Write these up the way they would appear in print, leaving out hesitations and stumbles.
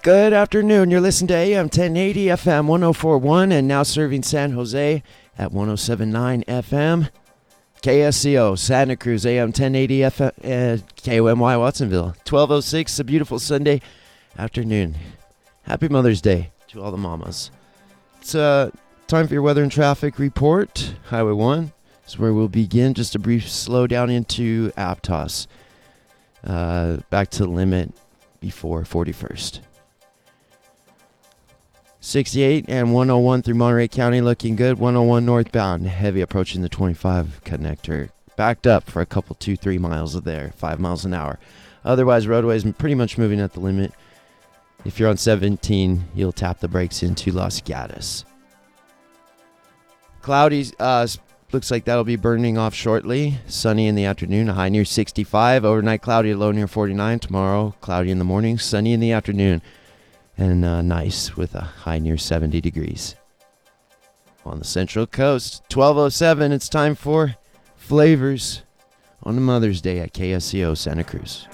Good afternoon. You're listening to AM 1080 FM 1041 and now serving San Jose at 1079 FM. KSCO, Santa Cruz, AM 1080 FM, KOMY, Watsonville. 1206, a beautiful Sunday afternoon. Happy Mother's Day to all the mamas. It's time for your weather and traffic report. Highway 1 is where we'll begin. Just a brief slowdown into Aptos. Back to the limit before 41st. 68 and 101 through Monterey County looking good. 101 northbound, heavy approaching the 25 connector. Backed up for a couple 2-3 miles of there, 5 miles an hour. Otherwise, roadways pretty much moving at the limit. If you're on 17, you'll tap the brakes into Los Gatos. Cloudy, looks like that'll be burning off shortly. Sunny in the afternoon, a high near 65. Overnight cloudy, a low near 49. Tomorrow, cloudy in the morning, sunny in the afternoon. And nice with a high near 70 degrees. On the Central Coast, 12:07, it's time for Flavors on the Mother's Day at KSCO Santa Cruz.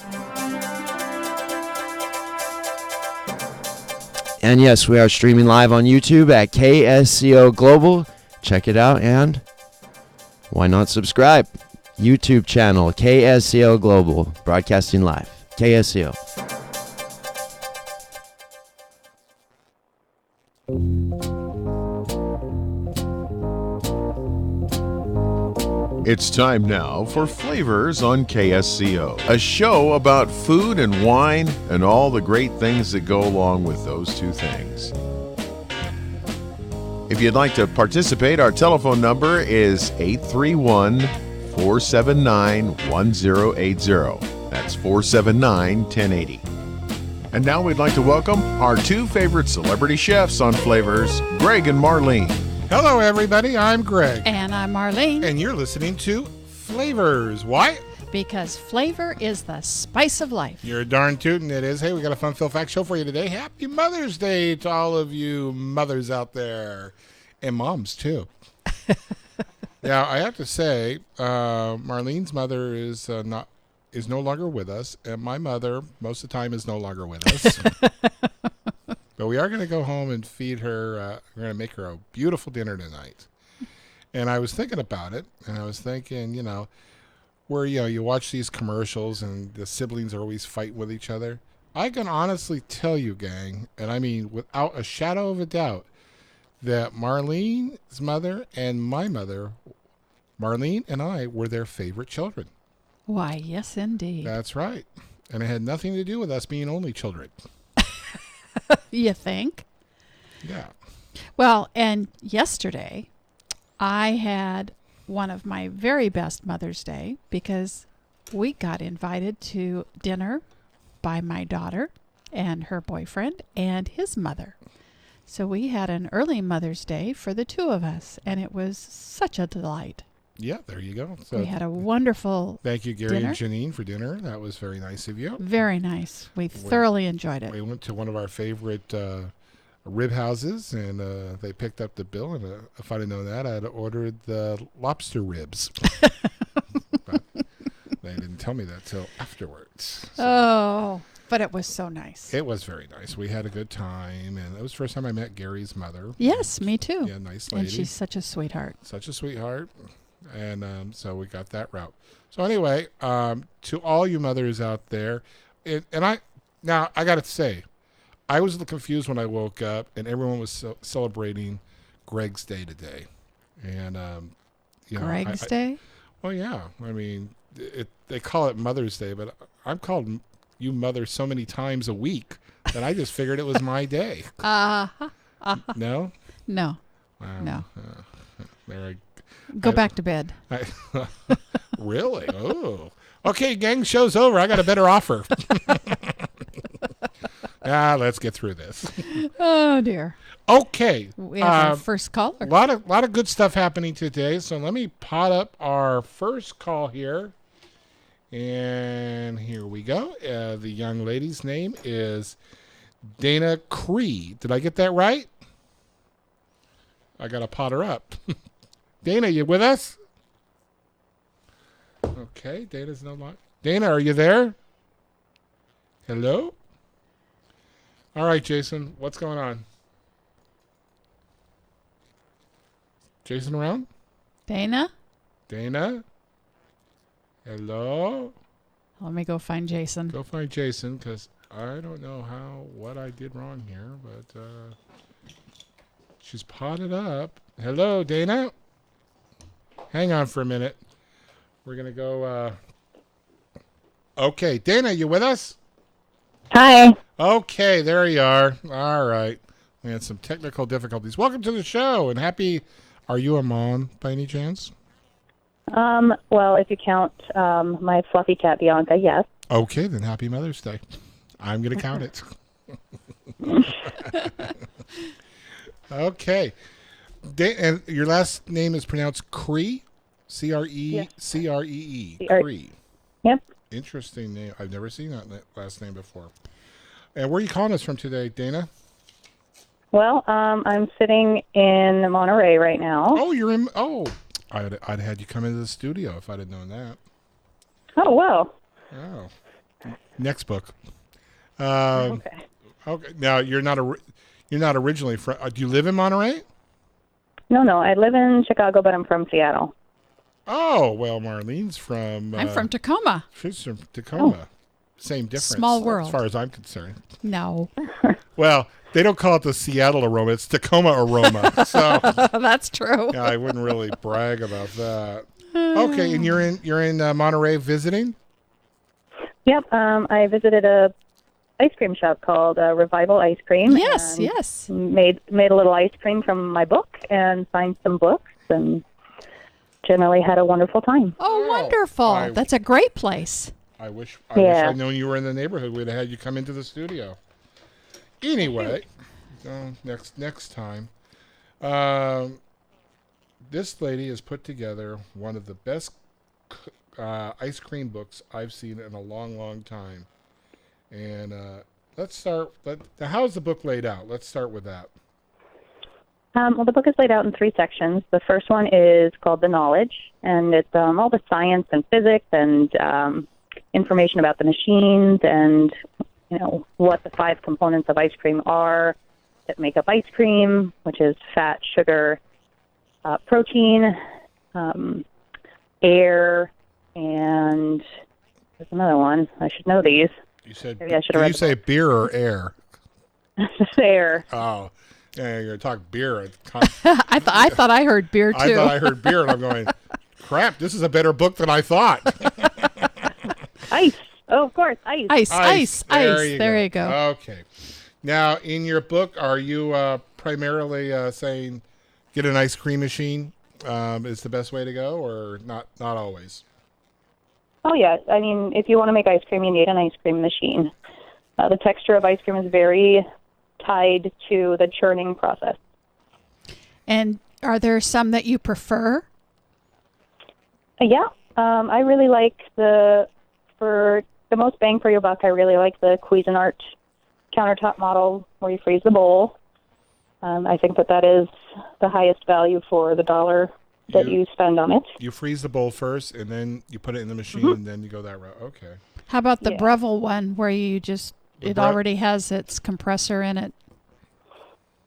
And yes, we are streaming live on YouTube at KSCO Global. Check it out and why not subscribe? YouTube channel, KSCO Global, broadcasting live. KSCO. It's time now for Flavors on KSCO, a show about food and wine and all the great things that go along with those two things. If you'd like to participate, our telephone number is 831-479-1080. That's 479-1080. And now we'd like to welcome our two favorite celebrity chefs on Flavors, Greg and Marlene. Hello, everybody. I'm Greg. And I'm Marlene. And you're listening to Flavors. Why? Because flavor is the spice of life. You're darn tootin' it is. Hey, we got a fun Phil Fact show for you today. Happy Mother's Day to all of you mothers out there. And moms, too. Now, I have to say, Marlene's mother is no longer with us. And my mother, most of the time, is no longer with us. But we are going to go home and feed her. We're going to make her a beautiful dinner tonight. And I was thinking about it, and I was thinking, where, you watch these commercials and the siblings are always fighting with each other. I can honestly tell you, gang, and I mean without a shadow of a doubt, that Marlene's mother and my mother, Marlene and I, were their favorite children. Why, yes, indeed. That's right. And it had nothing to do with us being only children. You think? Yeah. Well, and yesterday, I had one of my very best Mother's Day because we got invited to dinner by my daughter and her boyfriend and his mother. So we had an early Mother's Day for the two of us, and it was such a delight. Yeah, there you go. So we had a wonderful Thank you, Gary dinner. and Janine, for dinner. That was very nice of you. Very nice. We thoroughly enjoyed it. We went to one of our favorite rib houses, and they picked up the bill. And if I'd have known that, I'd have ordered the lobster ribs. But they didn't tell me that till afterwards. So but it was so nice. it was very nice. We had a good time, and it was the first time I met Gary's mother. Yes, me too. Yeah, nice lady. And she's such a sweetheart. Such a sweetheart. And so we got that route. So anyway, to all you mothers out there, I got to say, I was a little confused when I woke up and everyone was celebrating Greg's Day today. And, Greg's Day? Well, yeah. I mean, they call it Mother's Day, but I'm called you mother so many times a week that I just figured it was my day. No? No. Wow. No. There Go back to bed. Really? Oh. Okay, gang, show's over. I got a better offer. Let's get through this. Oh, dear. Okay. We have our first caller. A lot of good stuff happening today. So let me pot up our first call here. And here we go. The young lady's name is Dana Cree. Did I get that right? I got to pot her up. Dana, you with us? Okay, Dana's no longer. Dana, are you there? Hello? All right, Jason, what's going on? Jason around? Dana? Dana? Hello? Let me go find Jason. Go find Jason, because I don't know what I did wrong here, but she's potted up. Hello, Dana? Hang on for a minute. We're going to go... Okay, Dana, you with us? Hi. Okay, there you are. All right. We had some technical difficulties. Welcome to the show, and happy... Are you a mom, by any chance? Well, if you count my fluffy cat Bianca, yes. Okay, then happy Mother's Day. I'm going to count it. Okay. And your last name is pronounced Cree? C-R-E-E? Yes. C-R-E-E. C-R- Cree. Yep. Interesting name. I've never seen that last name before. And where are you calling us from today, Dana? Well, I'm sitting in Monterey right now. Oh, you're in... Oh, I'd had you come into the studio if I'd have known that. Oh, wow. Oh. Next book. Okay. Okay. Now, you're not originally from... do you live in Monterey? No, I live in Chicago, but I'm from Seattle. Oh, well, Marlene's from... I'm from Tacoma. She's from Tacoma. Same difference. Small world. As far as I'm concerned. No. Well, they don't call it the Seattle aroma. It's Tacoma aroma. So That's true. yeah, I wouldn't really brag about that. Okay, and you're in Monterey visiting? Yep. I visited a ice cream shop called Revival Ice Cream. Yes, and yes. Made a little ice cream from my book and signed some books and generally had a wonderful time. Oh, Oh, wonderful. That's a great place. I wish Yeah. I'd known you were in the neighborhood. We'd have had you come into the studio. Anyway, next time. This lady has put together one of the best ice cream books I've seen in a long, long time. And let's start. How's the book laid out? Let's start with that. Well, the book is laid out in 3 sections. The first one is called The Knowledge, and it's all the science and physics and information about the machines and, what the 5 components of ice cream are that make up ice cream, which is fat, sugar, protein, air, and there's another one. I should know these. You said. Maybe I should Did have you say beer or air? Air. Oh, yeah, you're gonna talk beer. I thought I heard beer too. I thought I heard beer, and I'm going, crap, this is a better book than I thought. Ice. Oh, of course, ice. Ice. There you go. Okay. Now, in your book, are you primarily saying get an ice cream machine is the best way to go, or not always? Oh, yeah. I mean, if you want to make ice cream, you need an ice cream machine. The texture of ice cream is very tied to the churning process. And are there some that you prefer? Yeah. I really like for the most bang for your buck, I really like the Cuisinart countertop model where you freeze the bowl. I think that is the highest value for the dollar that you spend on it. You freeze the bowl first, and then you put it in the machine, and then you go that route. Okay. How about the Yeah. Breville one where you just, it already has its compressor in it?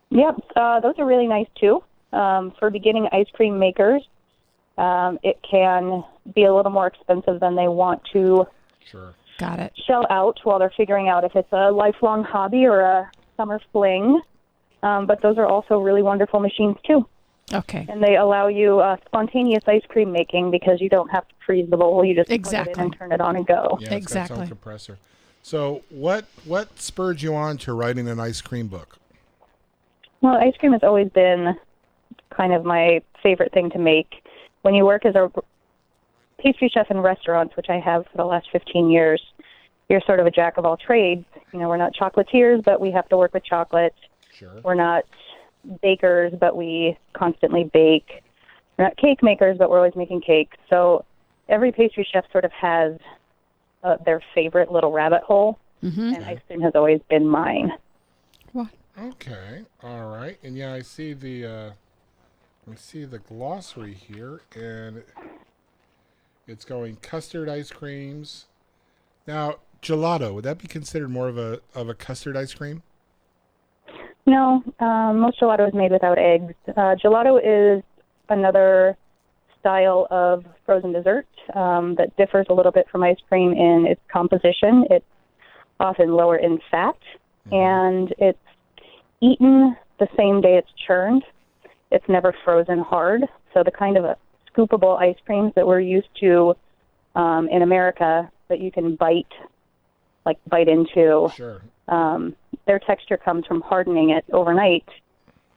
Yep. Those are really nice, too. For beginning ice cream makers, it can be a little more expensive than they want to Sure. Got it. shell out while they're figuring out if it's a lifelong hobby or a summer fling. But those are also really wonderful machines, too. Okay. And they allow you spontaneous ice cream making because you don't have to freeze the bowl. You just put it Exactly. in and turn it on and go. Yeah, it's got its own Exactly. compressor. So, what spurred you on to writing an ice cream book? Well, ice cream has always been kind of my favorite thing to make. When you work as a pastry chef in restaurants, which I have for the last 15 years, you're sort of a jack of all trades. We're not chocolatiers, but we have to work with chocolate. Sure. We're not bakers, but we constantly bake. We're not cake makers, but we're always making cakes. So every pastry chef sort of has their favorite little rabbit hole, and ice cream has always been mine. What? Okay. All right. And yeah, I see the glossary here, and it's going custard ice creams. Now, gelato, would that be considered more of a custard ice cream? No, most gelato is made without eggs. Gelato is another style of frozen dessert that differs a little bit from ice cream in its composition. It's often lower in fat, and it's eaten the same day it's churned. It's never frozen hard. So the kind of scoopable ice creams that we're used to in America that you can bite into, Sure. their texture comes from hardening it overnight,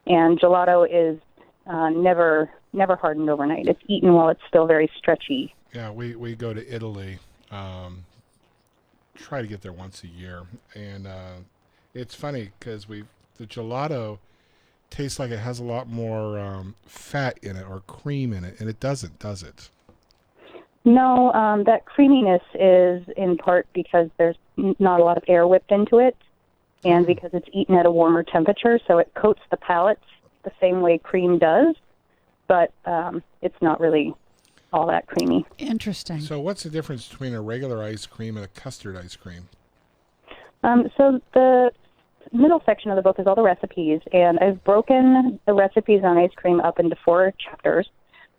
and gelato is never hardened overnight. It's eaten while it's still very stretchy. Yeah, we go to Italy, try to get there once a year, and it's funny because the gelato tastes like it has a lot more fat in it or cream in it, and it doesn't, does it? No, that creaminess is in part because there's not a lot of air whipped into it, and because it's eaten at a warmer temperature, so it coats the palate the same way cream does, but it's not really all that creamy. Interesting. So what's the difference between a regular ice cream and a custard ice cream? So the middle section of the book is all the recipes, and I've broken the recipes on ice cream up into 4 chapters.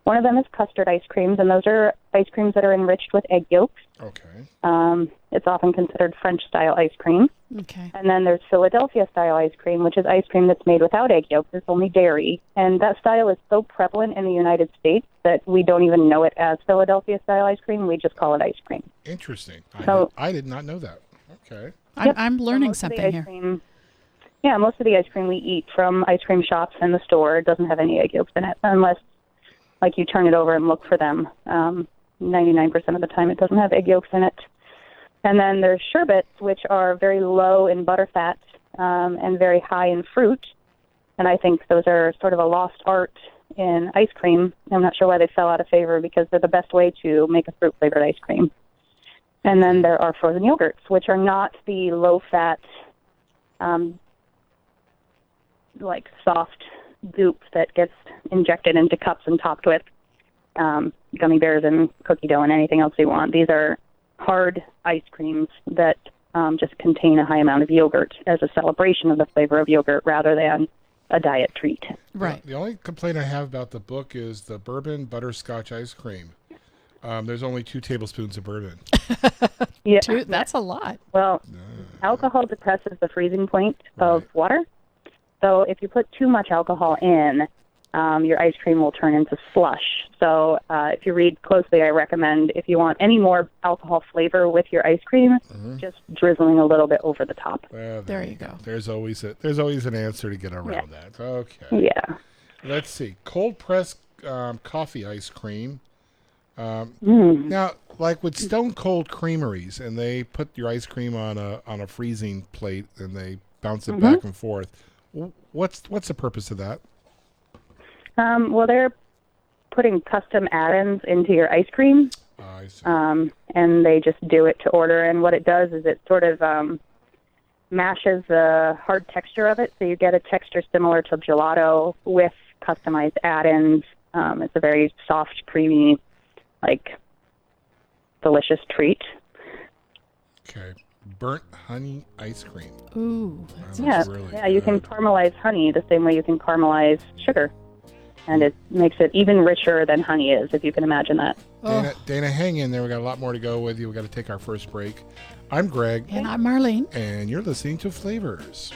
One of them is custard ice creams, and those are ice creams that are enriched with egg yolks. Okay. It's often considered French-style ice cream. Okay. And then there's Philadelphia-style ice cream, which is ice cream that's made without egg yolks. It's only dairy. And that style is so prevalent in the United States that we don't even know it as Philadelphia-style ice cream. We just call it ice cream. Interesting. So- I did not know that. Okay. I'm learning Most of the something ice here. cream- Yeah, most of the ice cream we eat from ice cream shops in the store doesn't have any egg yolks in it, unless, like, you turn it over and look for them. 99% of the time it doesn't have egg yolks in it. And then there's sherbets, which are very low in butterfat and very high in fruit. And I think those are sort of a lost art in ice cream. I'm not sure why they fell out of favor because they're the best way to make a fruit-flavored ice cream. And then there are frozen yogurts, which are not the low-fat, like soft goop that gets injected into cups and topped with gummy bears and cookie dough and anything else you want. These are hard ice creams that just contain a high amount of yogurt as a celebration of the flavor of yogurt rather than a diet treat. Right. The only complaint I have about the book is the bourbon butterscotch ice cream. There's only 2 tablespoons of bourbon. Yeah. That's a lot. Well, alcohol depresses the freezing point of Right. water. So if you put too much alcohol in, your ice cream will turn into slush. So if you read closely, I recommend if you want any more alcohol flavor with your ice cream, just drizzling a little bit over the top. There you go. There's always an answer to get around that. Okay. Yeah. Let's see. Cold pressed coffee ice cream. Now, like with Stone Cold Creameries, and they put your ice cream on a freezing plate and they bounce it back and forth. What's the purpose of that? Well, they're putting custom add-ins into your ice cream, I see. and they just do it to order. And what it does is it sort of mashes the hard texture of it, so you get a texture similar to gelato with customized add-ins. It's a very soft, creamy, like, delicious treat. Okay. Burnt honey ice cream. Ooh. That Yeah, looks really yeah. You can good. caramelize honey the same way you can caramelize sugar, and it makes it even richer than honey is, if you can imagine that. Dana, hang in there. We got a lot more to go with you. We got to take our first break. I'm Greg, And I'm Marlene. and you're listening to Flavors.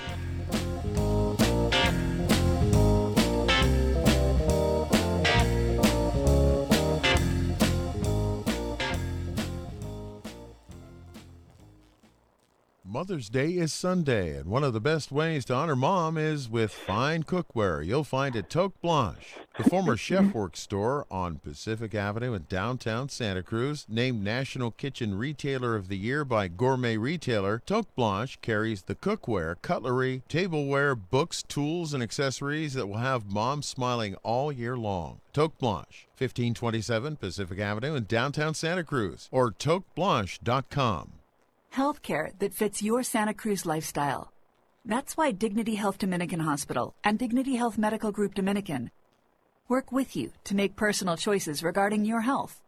Mother's Day is Sunday, and one of the best ways to honor Mom is with fine cookware you'll find at Toque Blanche. The former Chef Works store on Pacific Avenue in downtown Santa Cruz, named National Kitchen Retailer of the Year by Gourmet Retailer, Toque Blanche carries the cookware, cutlery, tableware, books, tools, and accessories that will have Mom smiling all year long. Toque Blanche, 1527 Pacific Avenue in downtown Santa Cruz, or toqueblanche.com. Healthcare that fits your Santa Cruz lifestyle. That's why Dignity Health Dominican Hospital and Dignity Health Medical Group Dominican work with you to make personal choices regarding your health.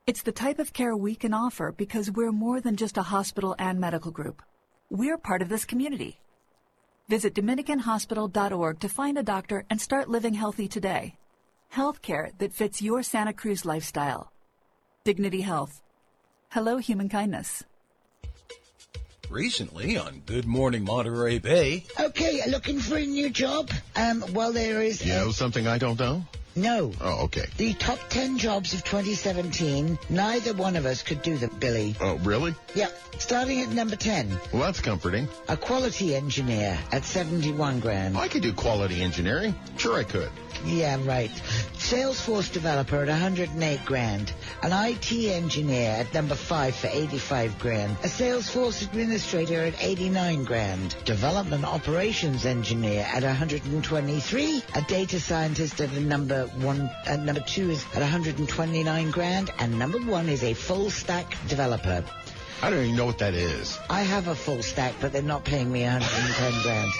It's the type of care we can offer because we're more than just a hospital and medical group. We're part of this community. Visit DominicanHospital.org to find a doctor and start living healthy today. Healthcare that fits your Santa Cruz lifestyle. Dignity Health. Hello, human kindness. Recently on Good Morning Monterey Bay. Okay, looking for a new job? Well, there is... You know something I don't know? No. Oh, okay. The top 10 jobs of 2017, neither one of us could do them, Billy. Oh, really? Yeah, starting at number 10. Well, that's comforting. A quality engineer at 71 grand. I could do quality engineering. Sure I could. Yeah, right. Salesforce developer at 108 grand. An IT engineer at number 5 for 85 grand. A Salesforce administrator at 89 grand. Development operations engineer at 123. A data scientist at number 2 is at 129 grand. And number 1 is a full stack developer. I don't even know what that is. I have a full stack, but they're not paying me 110 grand.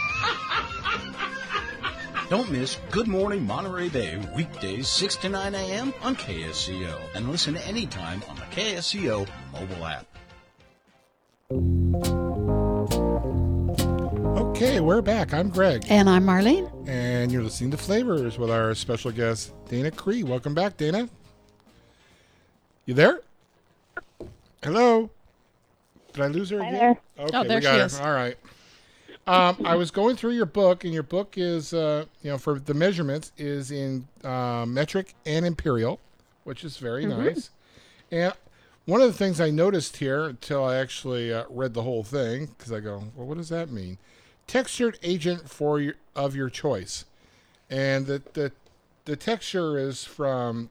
Don't miss Good Morning Monterey Bay, weekdays 6 to 9 a.m. on KSCO. And listen anytime on the KSCO mobile app. Okay, we're back. I'm Greg. And I'm Marlene. And you're listening to Flavors with our special guest, Dana Cree. Welcome back, Dana. You there? Hello? Did I lose her Hi again? there. Okay, Oh, there we got she her. is. All right. I was going through your book, and your book is, for the measurements, is in metric and imperial, which is very nice. And one of the things I noticed here, until I actually read the whole thing, because I go, well, what does that mean? Textured agent of your choice. And the texture is from,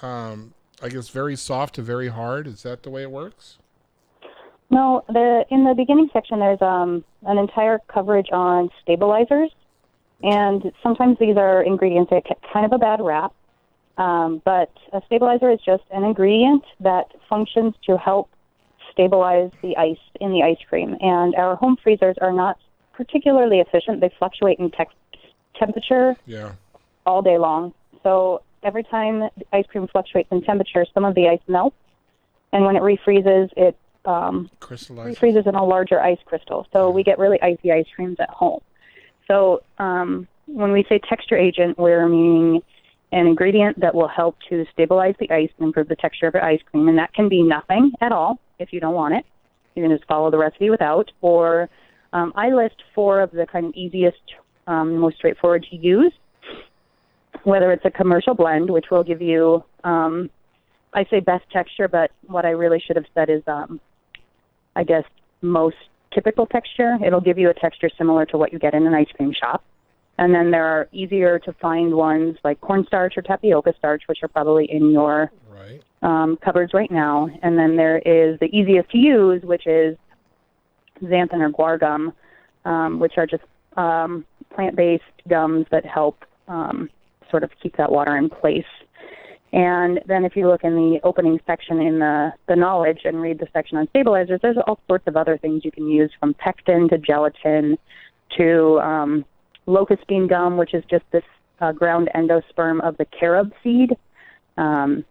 I guess, very soft to very hard. Is that the way it works? No, in the beginning section, there's an entire coverage on stabilizers, and sometimes these are ingredients that get kind of a bad rap, but a stabilizer is just an ingredient that functions to help stabilize the ice in the ice cream, and our home freezers are not particularly efficient. They fluctuate in temperature all day long, so every time the ice cream fluctuates in temperature, some of the ice melts, and when it refreezes, it refreezes in a larger ice crystal. So we get really icy ice creams at home. So when we say texture agent, we're meaning an ingredient that will help to stabilize the ice and improve the texture of your ice cream. And that can be nothing at all if you don't want it. You can just follow the recipe without. Or I list 4 of the kind of easiest, most straightforward to use, whether it's a commercial blend, which will give you, I say best texture, but what I really should have said is I guess, most typical texture. It'll give you a texture similar to what you get in an ice cream shop. And then there are easier to find ones like cornstarch or tapioca starch, which are probably in your cupboards right now. And then there is the easiest to use, which is xanthan or guar gum, which are just plant-based gums that help sort of keep that water in place. And then if you look in the opening section in the knowledge and read the section on stabilizers, there's all sorts of other things you can use, from pectin to gelatin to locust bean gum, which is just this ground endosperm of the carob seed. And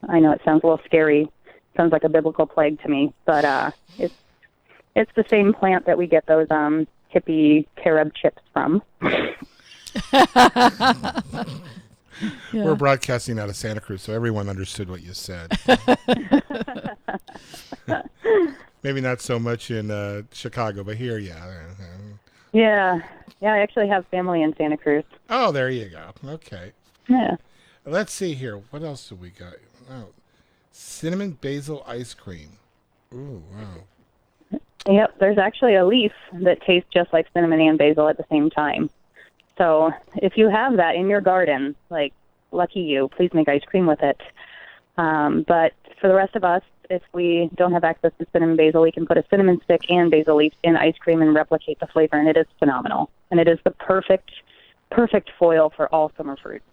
I know it sounds a little scary. Sounds like a biblical plague to me, but it's the same plant that we get those hippie carob chips from. Yeah. We're broadcasting out of Santa Cruz, so everyone understood what you said. Maybe not so much in Chicago, but here, Yeah. Yeah, I actually have family in Santa Cruz. Oh, there you go. Okay. Yeah. Let's see here. What else do we got? Oh, cinnamon basil ice cream. Ooh, wow. Yep, there's actually a leaf that tastes just like cinnamon and basil at the same time. So if you have that in your garden, like, lucky you, please make ice cream with it. But for the rest of us, if we don't have access to cinnamon basil, we can put a cinnamon stick and basil leaf in ice cream and replicate the flavor, and it is phenomenal. And it is the perfect foil for all summer fruits.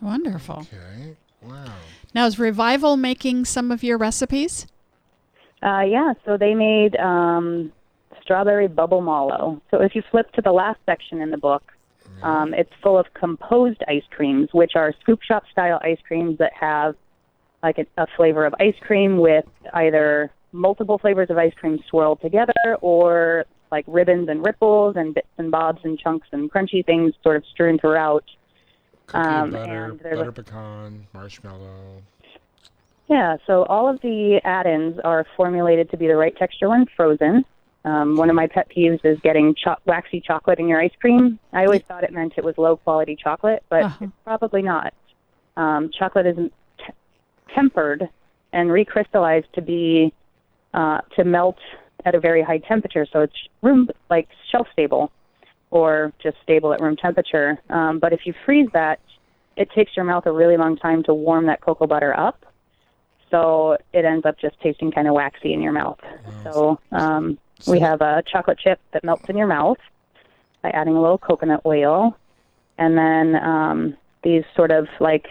Wonderful. Okay. Wow. Now, is Revival making some of your recipes? Yeah, so they made strawberry bubble mallow. So if you flip to the last section in the book, it's full of composed ice creams, which are scoop shop style ice creams that have like a flavor of ice cream with either multiple flavors of ice cream swirled together or like ribbons and ripples and bits and bobs and chunks and crunchy things sort of strewn throughout. Cookie and butter, and there's butter pecan, marshmallow. Yeah, so all of the add-ins are formulated to be the right texture when frozen. One of my pet peeves is getting waxy chocolate in your ice cream. I always thought it meant it was low-quality chocolate, but it's probably not. Chocolate is tempered and recrystallized to be to melt at a very high temperature, so it's like shelf-stable or just stable at room temperature. But if you freeze that, it takes your mouth a really long time to warm that cocoa butter up. So it ends up just tasting kind of waxy in your mouth. So we have a chocolate chip that melts in your mouth by adding a little coconut oil. And then these sort of like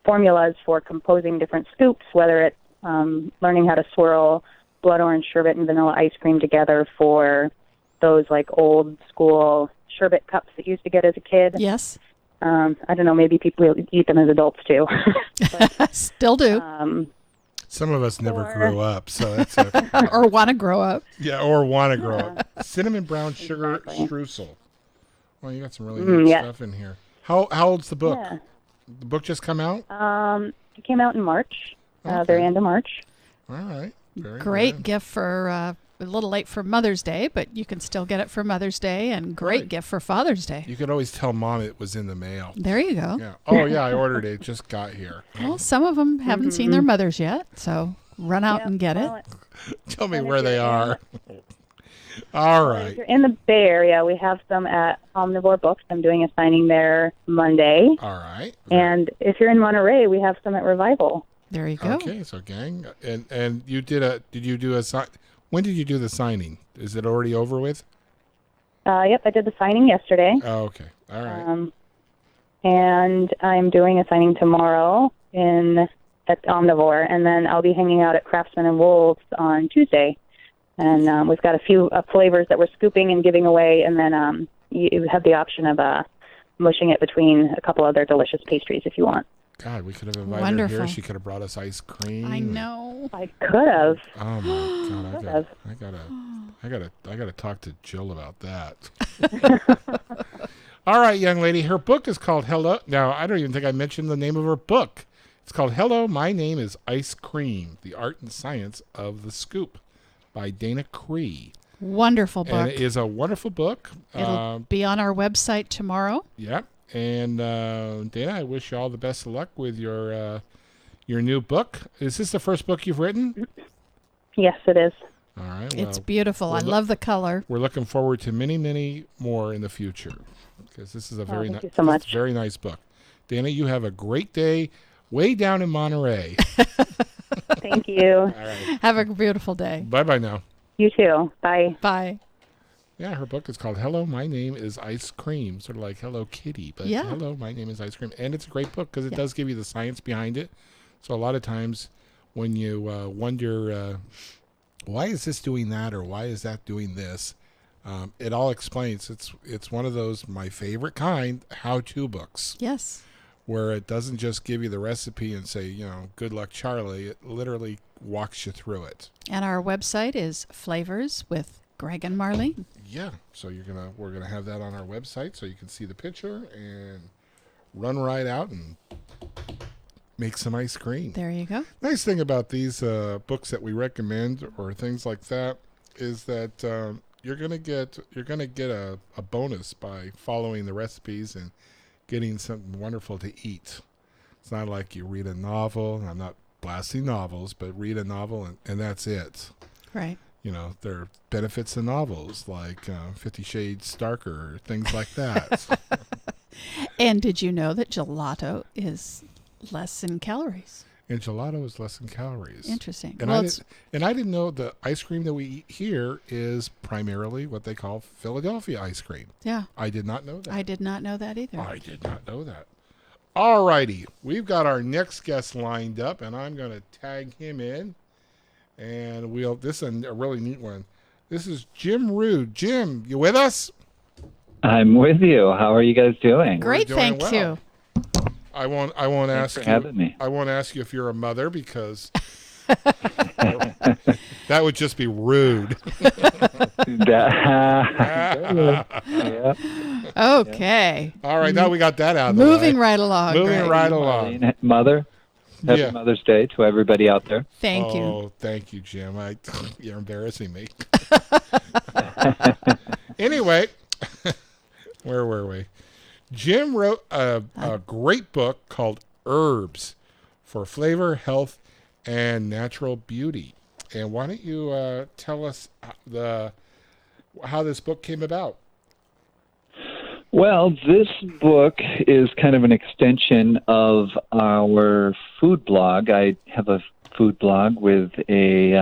formulas for composing different scoops, whether it's learning how to swirl blood orange sherbet and vanilla ice cream together for those like old school sherbet cups that you used to get as a kid. Yes. I don't know, maybe people eat them as adults too. But, still do. Some of us never grew up, so that's a, or want to grow up. yeah, or want to grow up. Cinnamon brown sugar streusel. Well, you got some really neat stuff in here. How old's the book? Yeah. The book just come out? It came out in March, very end of March. All right. Very Great good. gift for a little late for Mother's Day, but you can still get it for Mother's Day, and great gift for Father's Day. You could always tell Mom it was in the mail. There you go. Yeah. Oh, yeah, I ordered it. It just got here. Well, some of them haven't seen their mothers yet, so run out and get it. Tell me where they are. All right. If you're in the Bay Area, we have some at Omnivore Books. I'm doing a signing there Monday. All right. And if you're in Monterey, we have some at Revival. There you go. Okay, so gang, and you did you do a sign? When did you do the signing? Is it already over with? Yep, I did the signing yesterday. Oh, okay. All right. And I'm doing a signing tomorrow at Omnivore, and then I'll be hanging out at Craftsman and Wolves on Tuesday. And we've got a few flavors that we're scooping and giving away, and then you have the option of mushing it between a couple other delicious pastries if you want. God, we could have invited Wonderful. her here. She could have brought us ice cream. I know. I could have. Oh my God! I gotta talk to Jill about that. All right, young lady. Her book is called Hello. Now, I don't even think I mentioned the name of her book. It's called Hello, My Name is Ice Cream: The Art and Science of the Scoop by Dana Cree. Wonderful book. And it is a wonderful book. It'll be on our website tomorrow. Yeah. And Dana, I wish you all the best of luck with your new book. Is this the first book you've written? Yes, it is. All right. It's beautiful. I love the color. We're looking forward to many, many more in the future because this is a very thank you so much. very nice book. Dana, you have a great day way down in Monterey. Thank you. All right. Have a beautiful day. Bye-bye now. You too. Bye. Bye. Yeah, her book is called Hello, My Name is Ice Cream. Sort of like Hello Kitty, but Hello, My Name is Ice Cream. And it's a great book because it does give you the science behind it. So a lot of times when you wonder, why is this doing that or why is that doing this, it all explains. It's one of those, my favorite kind, how-to books. Yes. Where it doesn't just give you the recipe and say, good luck, Charlie. It literally walks you through it. And our website is Flavors with Greg and Marlene. Yeah, so we're gonna have that on our website so you can see the picture and run right out and make some ice cream. There you go. Nice thing about these books that we recommend or things like that is that you're gonna get a bonus by following the recipes and getting something wonderful to eat. It's not like you read a novel. I'm not blasting novels, but read a novel and that's it. Right. There are benefits to novels like 50 Shades Darker, things like that. And did you know that gelato is less in calories? And gelato is less in calories. Interesting. And, I didn't know the ice cream that we eat here is primarily what they call Philadelphia ice cream. Yeah. I did not know that. I did not know that either. I did not know that. All righty. We've got our next guest lined up, and I'm going to tag him in. And this is a really neat one. This is Jim Rude. Jim, you with us? I'm with you. How are you guys doing? Great, thank you. I won't ask you. Having me. I won't ask you if you're a mother because that would just be rude. Yeah. Okay. All right, now we got that out of the way. Moving right along. Moving Greg. right along. Marlene, Mother, happy Yeah. Mother's Day to everybody out there. Thank you. Oh, thank you, Jim. You're embarrassing me. Anyway, where were we? Jim wrote a great book called Herbs for Flavor, Health, and Natural Beauty. And why don't you tell us how this book came about? Well, this book is kind of an extension of our food blog. I have a food blog with a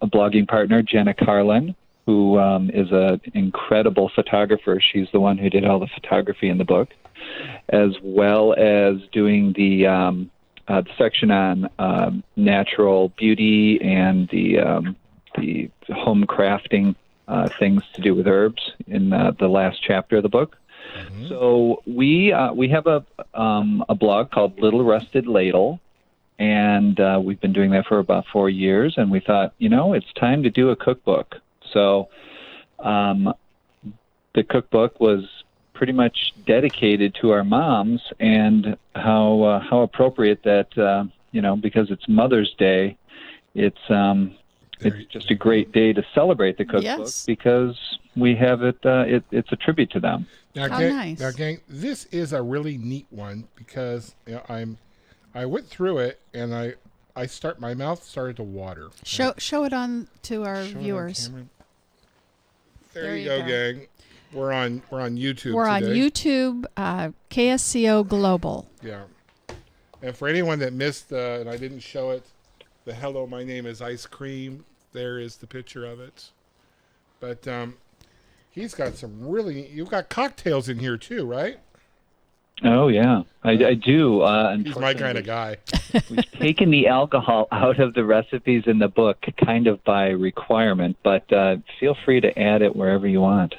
blogging partner, Jenna Carlin, who is an incredible photographer. She's the one who did all the photography in the book, as well as doing the section on natural beauty and the home crafting things to do with herbs in the last chapter of the book. Mm-hmm. So we have a blog called Little Rusted Ladle, and we've been doing that for about 4 years. And we thought, it's time to do a cookbook. So the cookbook was pretty much dedicated to our moms, and how appropriate that because it's Mother's Day, it's just a great day to celebrate the cookbook because we have it. It's a tribute to them. Now, nice. Now, gang, this is a really neat one because I went through it and my mouth started to water. Show it on to our viewers. There you go, gang. We're on YouTube. We're on YouTube, KSCO Global. Yeah. And for anyone that missed and I didn't show it, the hello, my name is Ice Cream. There is the picture of it. But he's got you've got cocktails in here too, right? Oh, yeah. I do. He's my kind of guy. We've taken the alcohol out of the recipes in the book kind of by requirement, but feel free to add it wherever you want.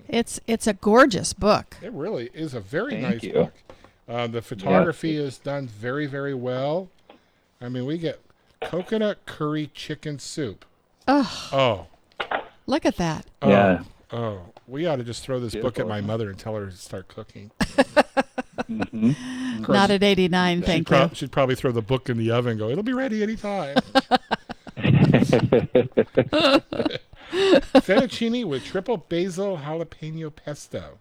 It's a gorgeous book. It really is a very Thank nice you. book. The photography is done very, very well. I mean, we get coconut curry chicken soup. Oh. Look at that. Yeah. Oh, we ought to just throw this book at my mother and tell her to start cooking. Mm-hmm. Not at 89, thank you. She'd probably throw the book in the oven and go, it'll be ready anytime. Fettuccine with triple basil jalapeno pesto.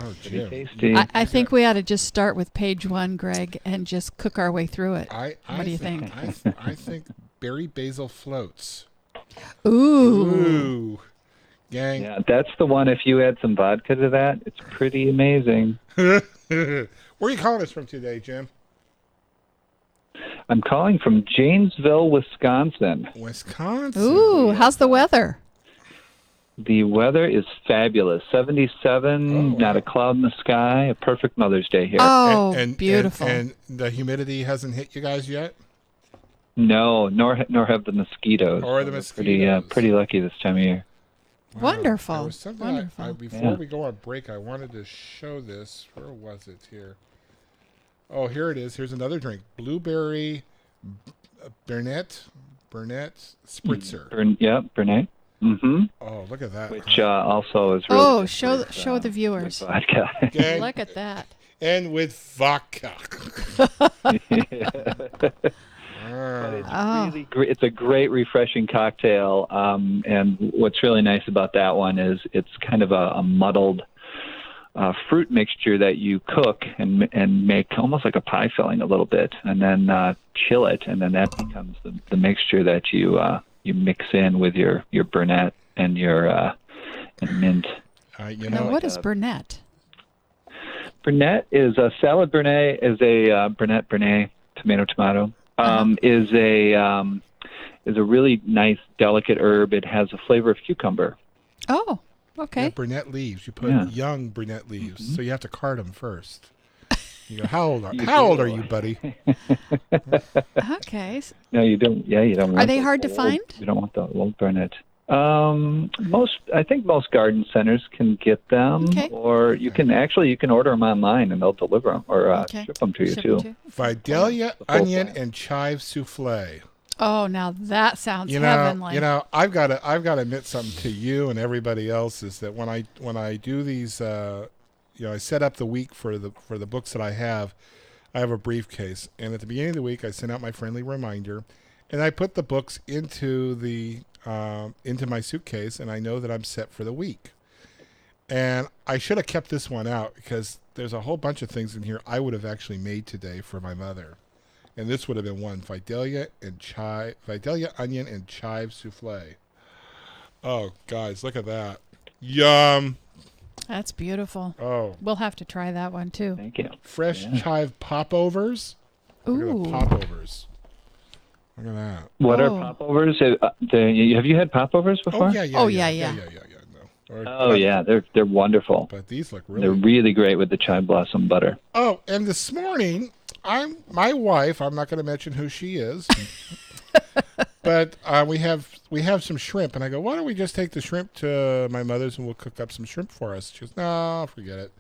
Oh, Jim. Tasty. I think we ought to just start with page 1, Greg, and just cook our way through it. What do you think? I think berry basil floats. Ooh. Gang. Yeah, that's the one. If you add some vodka to that, it's pretty amazing. Where are you calling us from today, Jim? I'm calling from Janesville, Wisconsin. Ooh, how's the weather? The weather is fabulous. 77, not a cloud in the sky. A perfect Mother's Day here. Oh, beautiful. And the humidity hasn't hit you guys yet? No, nor have the mosquitoes. Or the mosquitoes. Pretty lucky this time of year. Wow. Wonderful. There was something before we go on break, I wanted to show this. Where was it here? Oh, here it is. Here's another drink. Blueberry Burnett Spritzer. Burnett. Mm-hmm. Oh, look at that. Which also is really Oh, show the viewers. Vodka. Okay. Look at that. And with vodka. Really great. It's a great, refreshing cocktail. And what's really nice about that one is it's kind of a muddled fruit mixture that you cook and make almost like a pie filling a little bit, and then chill it, and then that becomes the mixture that you mix in with your Burnett and your and mint. Now, what is Burnett? Burnett is a salad. Burnett is a Burnett tomato. Is a really nice, delicate herb. It has a flavor of cucumber. Oh, okay. Yeah, Burnett leaves. You put young Burnett leaves, so you have to cart them first. You go, how old are you, buddy? Okay. No, you don't. Yeah, you don't. Are they hard to find? You don't want the old Burnett. I think most garden centers can get them, or you can order them online and they'll deliver them or ship them to you too. Vidalia onion and chive souffle. Oh, now that sounds You know, heavenly. I've got to admit something to you and everybody else is that when I do these, I set up the week for the books that I have a briefcase, and at the beginning of the week I send out my friendly reminder, and I put the books into my suitcase, and I know that I'm set for the week. And I should have kept this one out because there's a whole bunch of things in here I would have actually made today for my mother. And this would have been one, Vidalia, onion, and chive souffle. Oh, guys, look at that. Yum. That's beautiful. Oh. We'll have to try that one, too. Thank you. Fresh chive popovers. Ooh. Look at the popovers. Look at that. What are popovers? Have you had popovers before? Oh, yeah. No. Oh, yeah, they're wonderful. But these look really They're really great with the chive blossom butter. Oh, and this morning, my wife, I'm not going to mention who she is, but we have some shrimp, and I go, why don't we just take the shrimp to my mother's and we'll cook up some shrimp for us? She goes, no, forget it.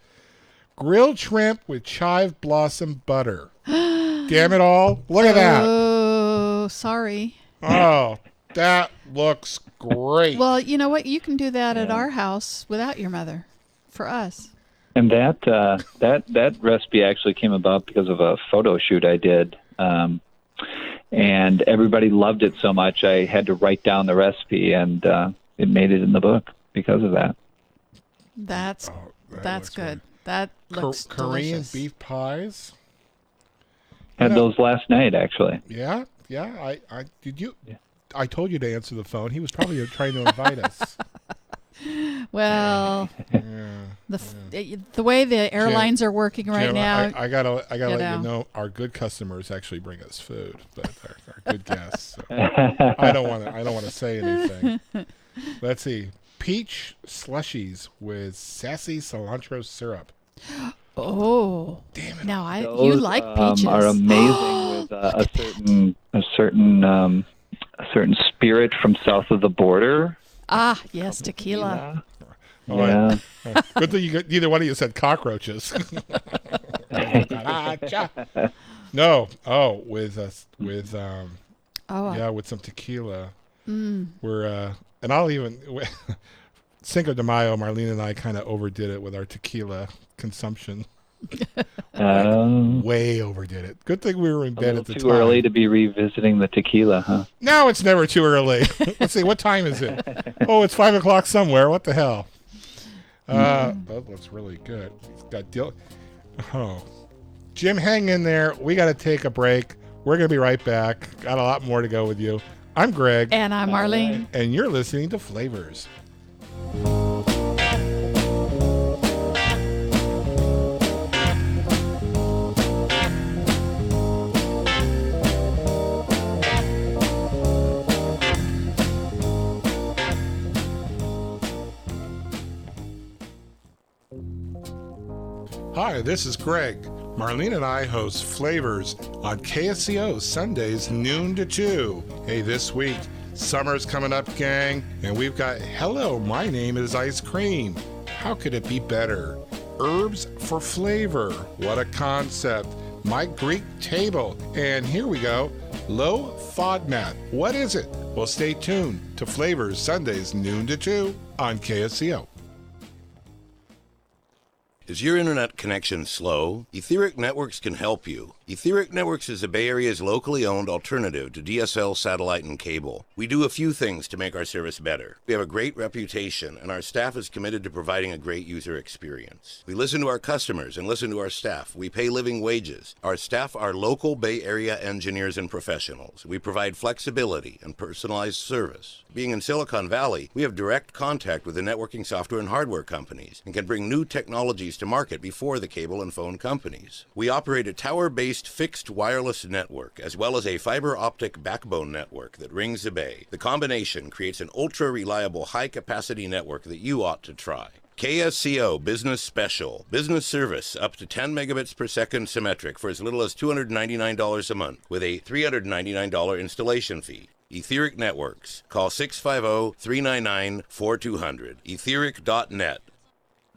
Grilled shrimp with chive blossom butter. Damn it all. Look at that. Oh, sorry. Oh, that looks great. Well, you know what? You can do that at our house without your mother for us. And that recipe actually came about because of a photo shoot I did. And everybody loved it so much, I had to write down the recipe, and it made it in the book because of that. That's good. Good. That looks Korean delicious. beef pies. Had those last night, actually. Yeah. I did you? Yeah. I told you to answer the phone. He was probably trying to invite us. Well, the way the airlines are working right Jim, now, I gotta let you know our good customers actually bring us food, but our good guests. So I don't want to say anything. Let's see, peach slushies with sassy cilantro syrup. Oh, damn it! Now Those, you like peaches? Are amazing with a certain spirit from south of the border. Ah, yes, tequila. Yeah. Good thing neither one of you said cockroaches. No. Oh, with some tequila. We're and I'll even Cinco de Mayo. Marlene and I kind of overdid it with our tequila consumption. Way overdid it. Good thing we were in bed at the time. Too early to be revisiting the tequila, huh? No, it's never too early. Let's see, what time is it? Oh, it's 5 o'clock somewhere. What the hell? That looks really good. He's got Oh, Jim, hang in there. We got to take a break. We're gonna be right back. Got a lot more to go with you. I'm Greg, and I'm Marlene, and you're listening to Flavors. Hi, this is Greg. Marlene and I host Flavors on KSCO Sundays noon to 2. Hey, this week, summer's coming up, gang, and we've got Hello, My Name is Ice Cream. How could it be better? Herbs for flavor. What a concept. My Greek table. And here we go. Low FODMAP. What is it? Well, stay tuned to Flavors Sundays noon to 2 on KSCO. Is your internet connection slow? Etheric Networks can help you. Etheric Networks is the Bay Area's locally owned alternative to DSL satellite and cable. We do a few things to make our service better. We have a great reputation, and our staff is committed to providing a great user experience. We listen to our customers and listen to our staff. We pay living wages. Our staff are local Bay Area engineers and professionals. We provide flexibility and personalized service. Being in Silicon Valley, we have direct contact with the networking software and hardware companies and can bring new technologies to market before the cable and phone companies. We operate a tower-based fixed wireless network as well as a fiber optic backbone network that rings the Bay. The combination creates an ultra-reliable high-capacity network that you ought to try. KSCO Business Special. Business service up to 10 megabits per second symmetric for as little as $299 a month with a $399 installation fee. Etheric Networks. Call 650-399-4200. Etheric.net.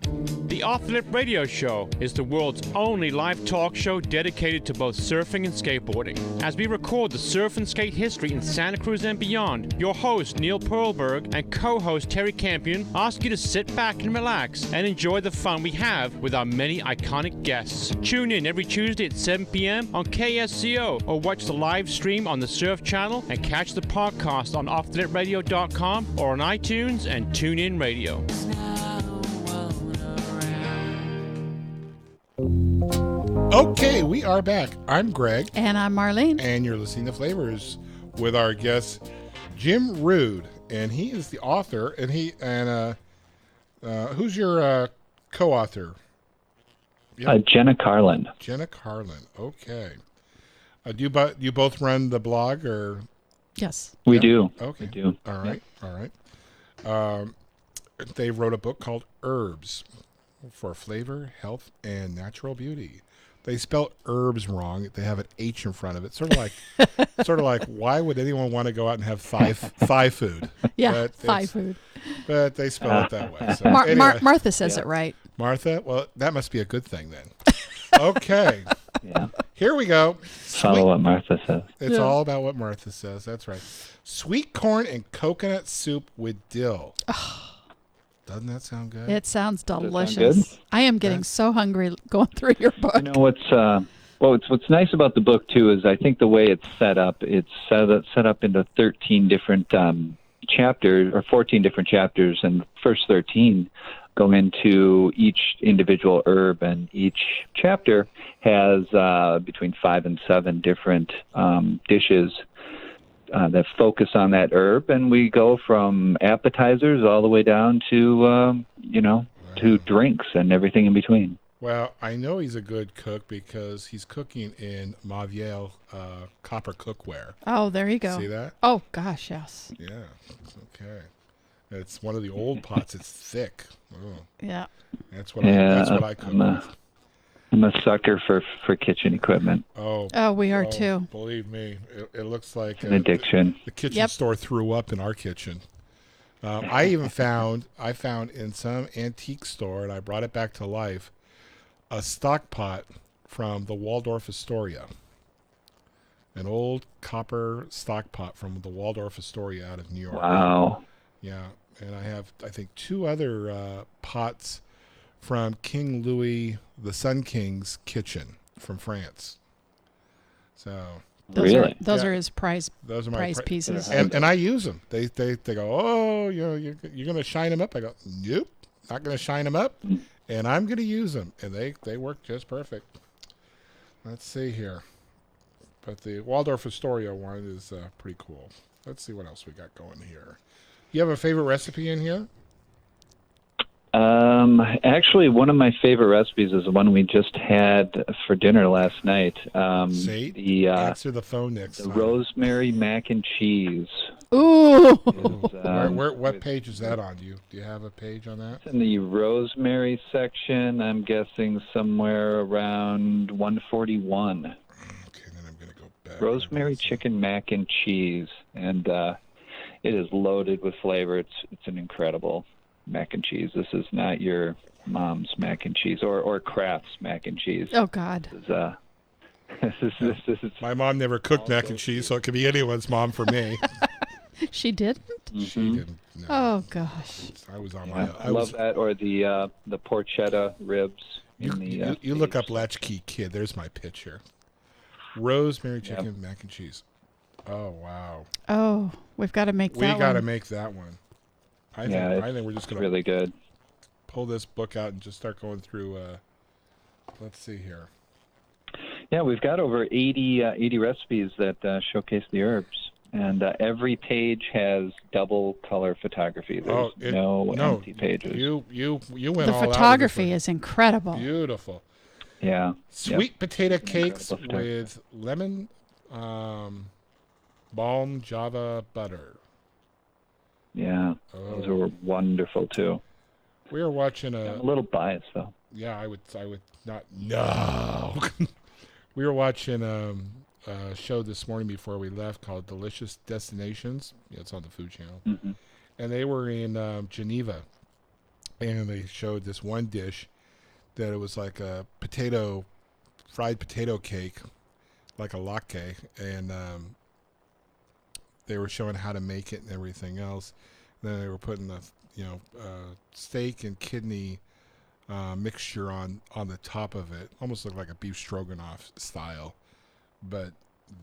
The Off-the-Lip Radio Show is the world's only live talk show dedicated to both surfing and skateboarding. As we record the surf and skate history in Santa Cruz and beyond, your host Neil Perlberg and co-host Terry Campion ask you to sit back and relax and enjoy the fun we have with our many iconic guests. Tune in every Tuesday at 7 p.m. on KSCO or watch the live stream on the Surf Channel and catch the podcast on offthelipradio.com or on iTunes and TuneIn Radio. Okay, we are back. I'm Greg. And I'm Marlene. And you're listening to Flavors with our guest, Jim Rood. And he is the author. And who's your co-author? Yep. Jenna Carlin. Jenna Carlin. Okay. Do you both run the blog or? Yes. We do. Okay. We do. All right. All right. They wrote a book called Herbs for Flavor, Health, and Natural Beauty. They spell herbs wrong. They have an H in front of it. Sort of like, why would anyone want to go out and have Thai food? Yeah, Thai food. But they spell it that way. So anyway. Martha says it right. Martha? Well, that must be a good thing then. Okay. Yeah. Here we go. Follow what Martha says. It's all about what Martha says. That's right. Sweet corn and coconut soup with dill. Doesn't that sound good? It sounds Does it delicious. sound good? I am getting so hungry going through your book. You know what's nice about the book too is I think the way it's set up set up into 13 different chapters or 14 different chapters, and the first 13 go into each individual herb, and each chapter has between 5 and 7 different dishes that focus on that herb, and we go from appetizers all the way down to to drinks and everything in between. Well, I know he's a good cook because he's cooking in Maviel copper cookware. Oh, there you go. See that? Oh, gosh, yes. Yeah. Okay. It's one of the old pots. It's thick. Oh. Yeah. That's what I cook with. I'm a sucker for kitchen equipment. Oh, we are too. Believe me, it looks like an addiction. The kitchen store threw up in our kitchen. I found in some antique store, and I brought it back to life, a stock pot from the Waldorf Astoria. An old copper stock pot from the Waldorf Astoria out of New York. Wow. Yeah, and I have, I think, 2 other pots from King Louis, the Sun King's kitchen from France. So those are his prize pieces. And I use them. They go, oh, you're going to shine them up. I go, nope, not going to shine them up, and I'm going to use them. And they work just perfect. Let's see here. But the Waldorf Astoria one is pretty cool. Let's see what else we got going here. You have a favorite recipe in here? Actually, one of my favorite recipes is the one we just had for dinner last night. Answer the phone next time. Rosemary mac and cheese. Ooh. What page is that on? Do you have a page on that? It's in the rosemary section. I'm guessing somewhere around 141. Okay, then I'm going to go back. Rosemary chicken mac and cheese, and it is loaded with flavor. It's an incredible mac and cheese. This is not your mom's mac and cheese or Kraft's mac and cheese. Oh God. This is my mom never cooked mac and cheese, so it could be anyone's mom for me. She didn't? Mm-hmm. She didn't. No. Oh gosh. I was on I love that, or the porchetta ribs. You look up Latchkey Kid. There's my picture. Rosemary chicken mac and cheese. Oh wow. Oh, we've got to make that one. We got to make that one. I think we're just going to really good. Pull this book out and just start going through. Let's see here. Yeah, we've got over 80 recipes that showcase the herbs, and every page has double color photography. There's no empty pages. You went the all out. The photography is incredible. Beautiful. Yeah. Sweet potato cakes with lemon balm Java butter. Yeah, those are wonderful too. We were watching I'm a little biased though. Yeah, I would not. No. We were watching a show this morning before we left called Delicious Destinations. Yeah, it's on the Food Channel. Mm-hmm. And they were in Geneva, and they showed this one dish that it was like a fried potato cake, like a latte, and they were showing how to make it and everything else. And then they were putting the steak and kidney mixture on the top of it. Almost looked like a beef stroganoff style, but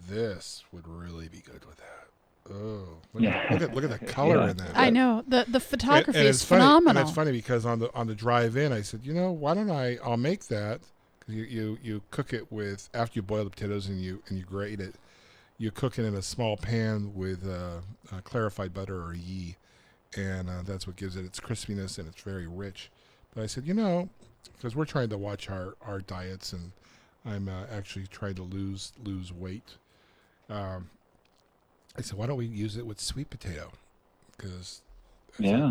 this would really be good with that. Oh, look at the color in that. I know the photography and is it's funny, phenomenal. And it's funny because on the drive in, I said, why don't I'll make that, because you cook it with, after you boil the potatoes and you grate it, you cook it in a small pan with clarified butter or ghee, and that's what gives it its crispiness, and it's very rich. But I said, because we're trying to watch our diets, and I'm actually trying to lose weight. I said, why don't we use it with sweet potato? Because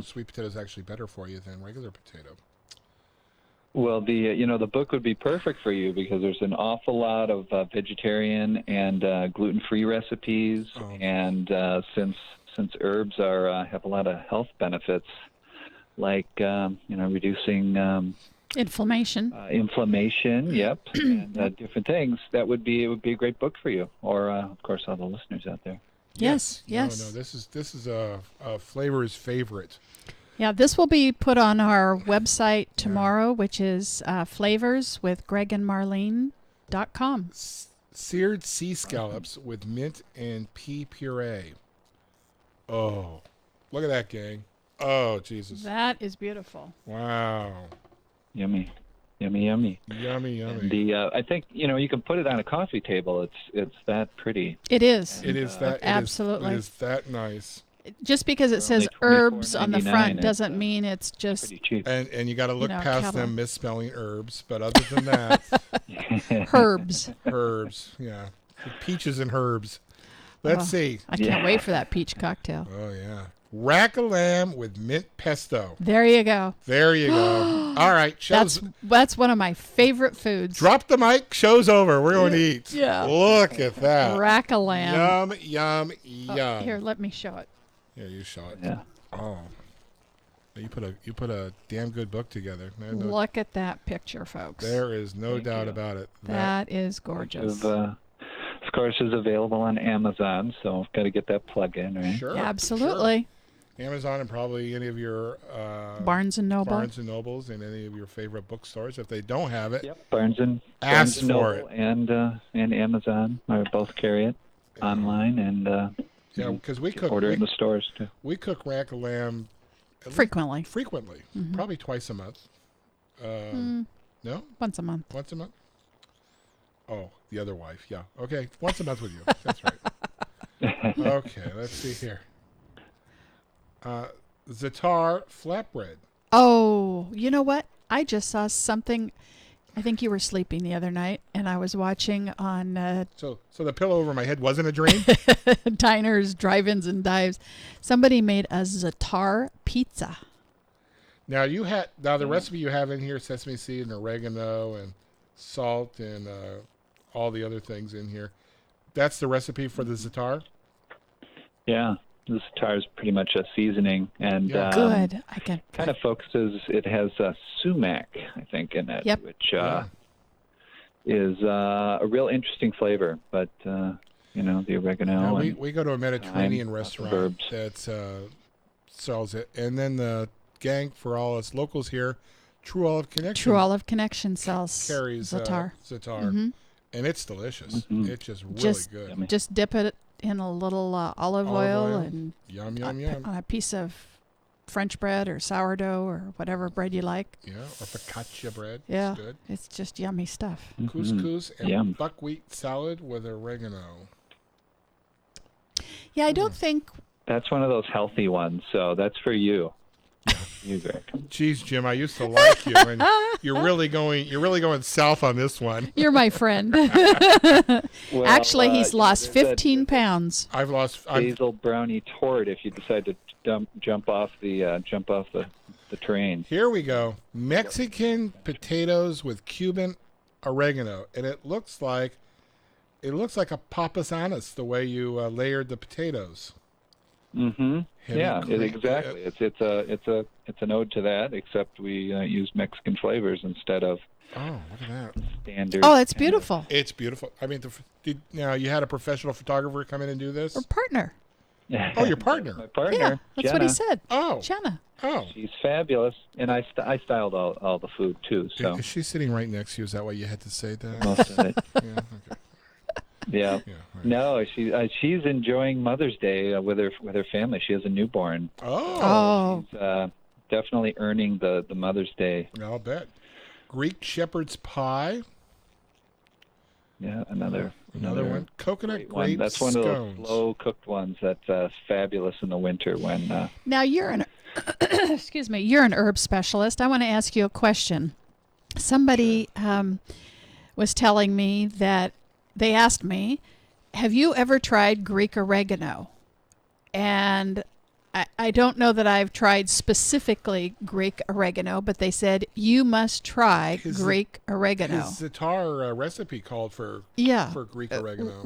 sweet potato is actually better for you than regular potato. Well, the book would be perfect for you because there's an awful lot of vegetarian and gluten-free recipes, and since herbs have a lot of health benefits, like reducing inflammation. Yep, and different things. It would be a great book for you, or of course all the listeners out there. Yes. No, this is a Flavor's favorite. Yeah, this will be put on our website tomorrow, which is flavorswithgregandmarlene.com. Seared sea scallops with mint and pea puree. Oh, look at that, gang. Oh, Jesus. That is beautiful. Wow. Yummy. Yummy. The I think you can put it on a coffee table. It's that pretty. It is. And, it is that absolutely. It is that nice. Just because it says herbs on the front doesn't mean it's just pretty cheap. And you got to look past them misspelling herbs, but other than that, herbs. Yeah, peaches and herbs. Let's see. I can't wait for that peach cocktail. Oh yeah. Rack of lamb with mint pesto. There you go. All right, that's one of my favorite foods. Drop the mic. Show's over. We're going to eat. Yeah. Look at that. Rack of lamb. Yum. Here, let me show it. Yeah, you show it. Yeah. Oh. You put a damn good book together. Look at that picture, folks. There is no doubt about it. That is gorgeous. Of course, is available on Amazon, so I've got to get that plug in, right? Sure. Yeah, absolutely. Sure. Amazon and probably any of your Barnes and Nobles and any of your favorite bookstores. If they don't have it, Barnes and Noble it. And Amazon both carry it online, and because we order it in the stores too. We cook rack of lamb frequently, mm-hmm. Probably twice a month. No, once a month. Once a month. Oh, the other wife. Yeah. Okay, once a month with you. That's right. Okay, let's see here. Zatar flatbread. Oh, you know what? I just saw something. I think you were sleeping the other night, and I was watching on... So the pillow over my head wasn't a dream? Diners, drive-ins, and dives. Somebody made a Zatar pizza. Now, the recipe you have in here, sesame seed and oregano and salt and all the other things in here. That's the recipe for the Zatar? Yeah. The Zatar is pretty much a seasoning, and good. Kind of focuses. It has sumac, I think, in it, which is a real interesting flavor. But the oregano. We go to a Mediterranean restaurant that sells it, and then the gang for all us locals here, True Olive Connection carries Zatar. Mm-hmm. And it's delicious. Mm-hmm. It's just really good. Just dip it in a little olive oil and yum on a piece of French bread or sourdough or whatever bread you like. Yeah, or focaccia bread. Yeah, it's good. It's just yummy stuff. Mm-hmm. Couscous and buckwheat salad with oregano. Yeah, I don't think... That's one of those healthy ones, so that's for you. Jeez, Jim, I used to like you, and you're really going south on this one. You're my friend. Well, actually, he's lost 15 pounds. I've lost basil brownie tort. If you decide to jump off the train. Here we go. Mexican potatoes with Cuban oregano, and it looks like a papas annas the way you layered the potatoes. Mm-hmm. Heavy Yeah, cream. exactly. It's an ode to that, except we use Mexican flavors instead of Oh, look at that. standard. Oh, it's beautiful. It's beautiful. I mean, now you had a professional photographer come in and do this? Or partner. Oh, your partner. My partner. Yeah, that's what he Jenna. said. Oh. Jenna. Oh. She's fabulous, and I styled all the food too. So Is she sitting right next to you? Is that why you had to say that? most of it. Yeah, okay. Yeah. right. No, she's enjoying Mother's Day with her family. She has a newborn. Oh. She's definitely earning the Mother's Day. I'll bet. Greek shepherd's pie. Yeah, another one. Coconut one. grape That's one scones. of those slow cooked ones that's fabulous in the winter when. Now you're an excuse me. You're an herb specialist. I want to ask you a question. Somebody was telling me that they asked me, "Have you ever tried Greek oregano?" And I don't know that I've tried specifically Greek oregano, but they said you must try Greek oregano. His Zatar recipe called for Greek oregano.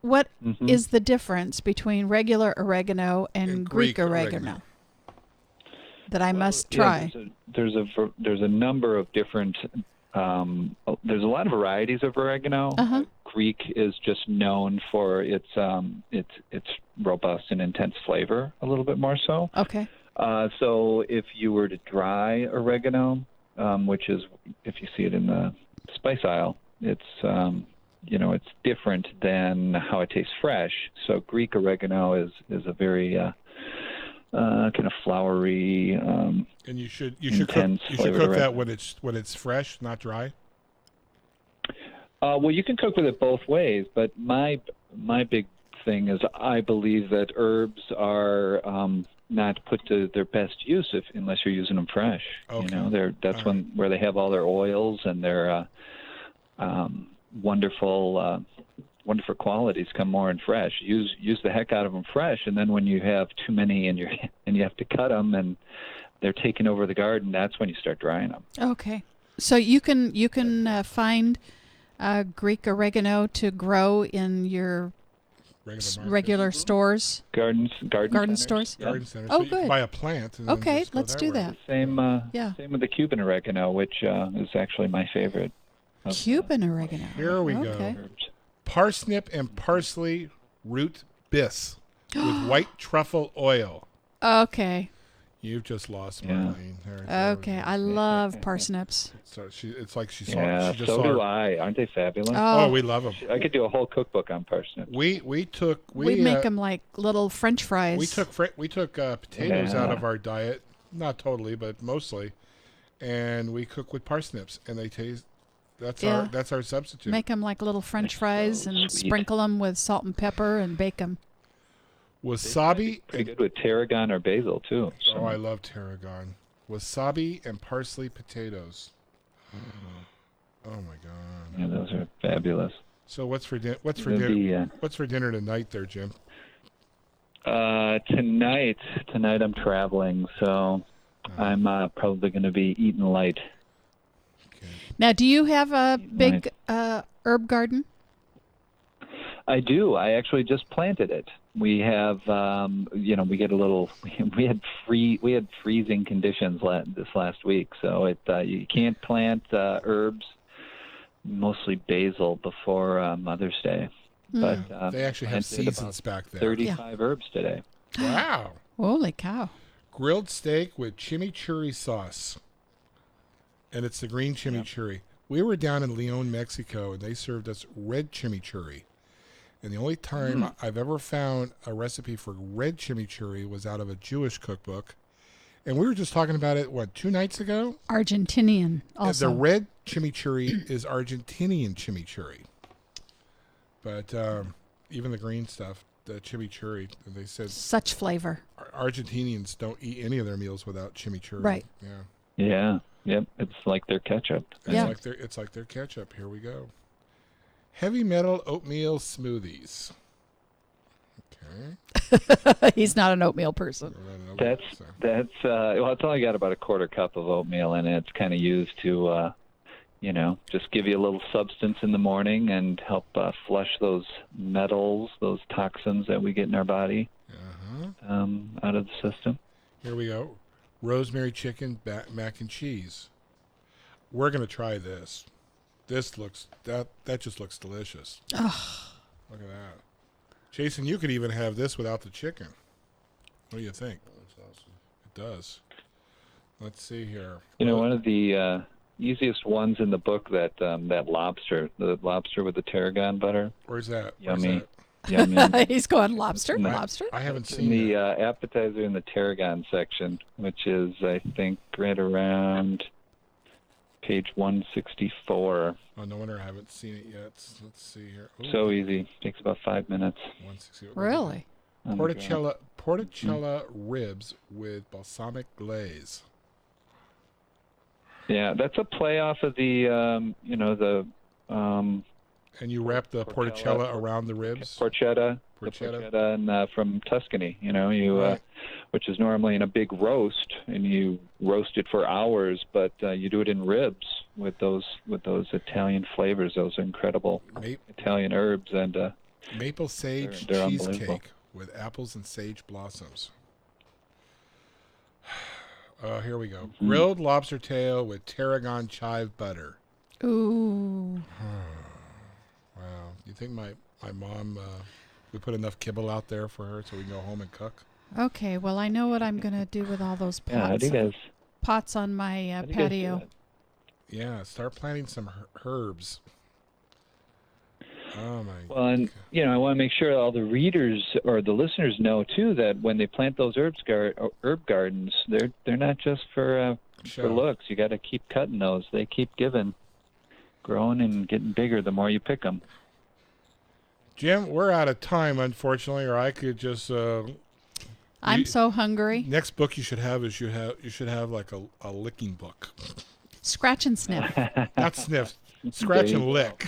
What is the difference between regular oregano and Greek oregano that I must try? There's a number of different. There's a lot of varieties of oregano. Uh-huh. Greek is just known for its robust and intense flavor, a little bit more so. Okay. So if you were to dry oregano, which is if you see it in the spice aisle, it's it's different than how it tastes fresh. So Greek oregano is a very kind of flowery. And you should cook that when it's fresh, not dry. Well, you can cook with it both ways, but my big thing is I believe that herbs are not put to their best use unless you're using them fresh. Okay. That's where they have all their oils and their wonderful qualities come more in fresh. Use the heck out of them fresh, and then when you have too many and you have to cut them and they're taking over the garden, that's when you start drying them. Okay. So you can find Greek oregano to grow in your regular stores, garden stores. Yeah. Garden centers. Oh, so you good. can buy a plant. And Okay, just go let's do that. Same with the Cuban oregano, which is actually my favorite. Cuban oregano. Here we Okay. go. Parsnip and parsley root bis with white truffle oil. Okay. You've just lost Marlene. Okay, I love parsnips. So it's like she saw. Yeah, she just so saw do I. Aren't they fabulous? Oh, we love them. I could do a whole cookbook on parsnips. We make them like little French fries. We took potatoes out of our diet, not totally, but mostly, and we cook with parsnips, and they taste. That's our substitute. Make them like little French fries and sprinkle them with salt and pepper and bake them. Wasabi. Pretty good with tarragon or basil too. So. Oh, I love tarragon. Wasabi and parsley potatoes. Oh my god. Yeah, those are fabulous. So what's for dinner? What's for dinner tonight, there, Jim? Tonight I'm traveling, so I'm probably going to be eating light. Okay. Now, do you have a big herb garden? I do. I actually just planted it. We have, we get a little. We had freezing conditions this last week, so you can't plant herbs, mostly basil, before Mother's Day. But they actually have seasons back there. 35 herbs today. Wow! Holy cow! Grilled steak with chimichurri sauce, and it's the green chimichurri. We were down in Leon, Mexico, and they served us red chimichurri. And the only time I've ever found a recipe for red chimichurri was out of a Jewish cookbook. And we were just talking about it, 2 nights ago? Argentinian also. The red chimichurri is Argentinian chimichurri. But even the green stuff, the chimichurri, they said... Such flavor. Argentinians don't eat any of their meals without chimichurri. Right. Yeah. Yeah. Yep. It's like their ketchup. It's like their ketchup. Here we go. Heavy metal oatmeal smoothies. Okay. He's not an oatmeal person. That's well, it's only got about a quarter cup of oatmeal in it. It's kind of used to, just give you a little substance in the morning and help flush those metals, those toxins that we get in our body. Uh-huh. out of the system. Here we go. Rosemary chicken mac and cheese. We're going to try this. This looks, that just looks delicious. Oh. Look at that. Jason, you could even have this without the chicken. What do you think? That's awesome. It does. Let's see here. One of the easiest ones in the book, that lobster, the lobster with the tarragon butter. Where's that? Yummy. Yummy. He's going lobster. Lobster? I haven't seen the appetizer in the tarragon section, which is, I think, right around page 164. Oh, no wonder I haven't seen it yet. Let's see here. Ooh. So easy. Takes about 5 minutes. Really? Porticella ribs with balsamic glaze. Yeah, that's a play off of the, and you wrap the porticella around the ribs? Porchetta, and from Tuscany, right. Which is normally in a big roast, and you roast it for hours, but you do it in ribs with those Italian flavors, those incredible Italian herbs, and maple sage they're cheesecake with apples and sage blossoms. Here we go. Grilled lobster tail with tarragon chive butter. Ooh. Wow. You think my mom, we put enough kibble out there for her so we can go home and cook? Okay, well, I know what I'm going to do with all those pots on my patio. Yeah, start planting some herbs. Oh, my God. Well, and, I want to make sure all the readers or the listeners know, too, that when they plant those herb gardens, they're not just for looks. You got to keep cutting those. They keep growing and getting bigger the more you pick them. Jim, we're out of time, unfortunately, or I could just... I'm so hungry. Next book you should have is you should have like a licking book. Scratch and sniff. Not sniff. Scratch and lick.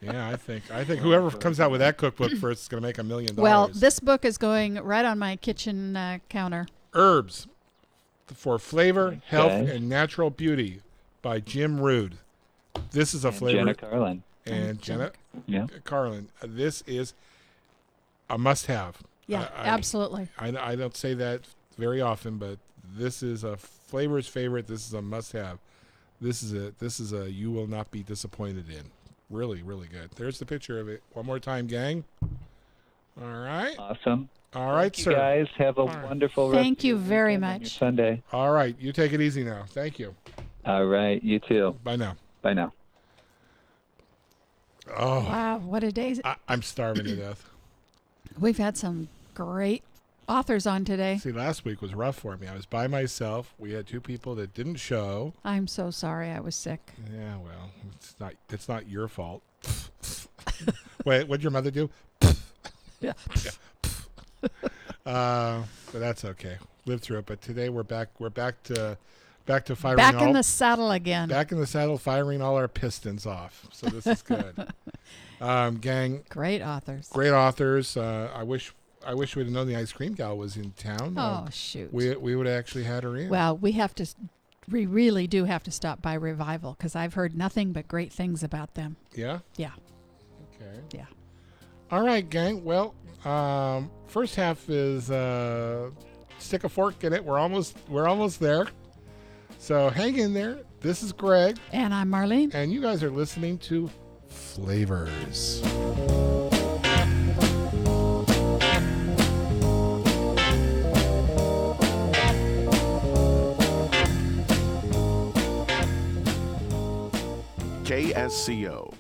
Yeah, I think whoever comes out with that cookbook first is going to make $1 million. Well, this book is going right on my kitchen counter. Herbs for Flavor, Health, and Natural Beauty by Jim Rood. This is a flavor. Jenna Carlin. And Jenna Carlin. This is a must-have. Yeah, absolutely. I don't say that very often, but this is a flavor's favorite. This is a must-have. This is a you will not be disappointed in. Really, really good. There's the picture of it. One more time, gang. All right. Awesome. All right, Thank sir. You guys have a wonderful rest Thank you very much. Sunday. All right. You take it easy now. Thank you. All right. You too. Bye now. Bye now. Oh. Wow. What a day. I'm starving to death. We've had some great authors on today. See, last week was rough for me. I was by myself. We had 2 people that didn't show. I'm so sorry. I was sick. Yeah, well, it's not your fault. Wait, what'd your mother do? Yeah. But that's okay. Live through it. But today we're back to firing. Back in the saddle again. Back in the saddle, firing all our pistons off. So this is good. Gang. Great authors. Great authors. I wish we'd have known the ice cream gal was in town. Oh, shoot. We would have actually had her in. Well, we really do have to stop by Revival because I've heard nothing but great things about them. Yeah? Yeah. Okay. Yeah. All right, gang. Well, first half is stick a fork in it. We're almost there. So hang in there. This is Greg. And I'm Marlene. And you guys are listening to Flavors. KSCO.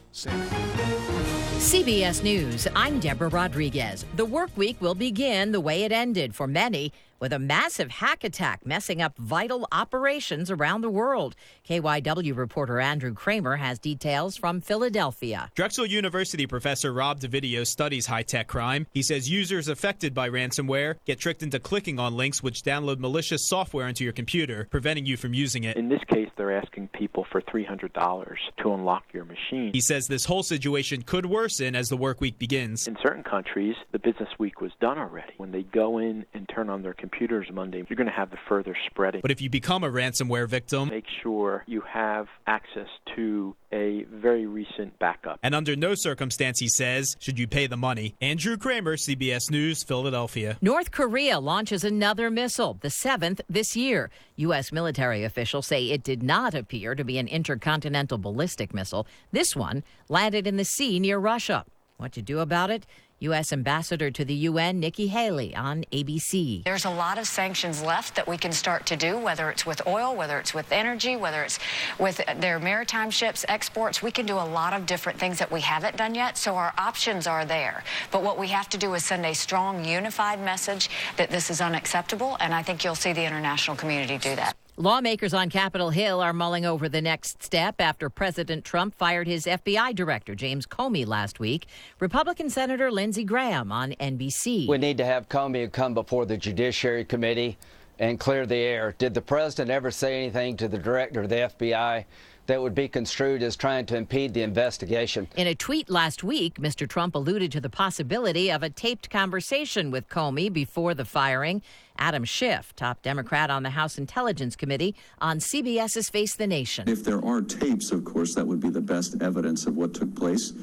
CBS News, I'm Deborah Rodriguez. The work week will begin the way it ended for many, with a massive hack attack messing up vital operations around the world. KYW reporter Andrew Kramer has details from Philadelphia. Drexel University professor Rob DeVidio studies high-tech crime. He says users affected by ransomware get tricked into clicking on links which download malicious software into your computer, preventing you from using it. In this case, they're asking people for $300 to unlock your machine. He says this whole situation could worsen as the work week begins. In certain countries, the business week was done already. When they go in and turn on their computer computers Monday, you're going to have the further spreading. But if you become a ransomware victim, make sure you have access to a very recent backup. And under no circumstance, he says, should you pay the money. Andrew Kramer, CBS News, Philadelphia. North Korea launches another missile, the 7th this year. U.S. military officials say it did not appear to be an intercontinental ballistic missile. This one landed in the sea near Russia. What to do about it? U.S. Ambassador to the UN, Nikki Haley, on ABC. There's a lot of sanctions left that we can start to do, whether it's with oil, whether it's with energy, whether it's with their maritime ships, exports. We can do a lot of different things that we haven't done yet, so our options are there. But what we have to do is send a strong, unified message that this is unacceptable, and I think you'll see the international community do that. Lawmakers on Capitol Hill are mulling over the next step after President Trump fired his FBI director, James Comey, last week. Republican Senator Lindsey Graham on NBC. We need to have Comey come before the Judiciary Committee and clear the air. Did the president ever say anything to the director of the FBI that would be construed as trying to impede the investigation? In a tweet last week, Mr. Trump alluded to the possibility of a taped conversation with Comey before the firing. Adam Schiff, top Democrat on the House Intelligence Committee, on CBS's Face the Nation. If there are tapes, of course, that would be the best evidence of what took place.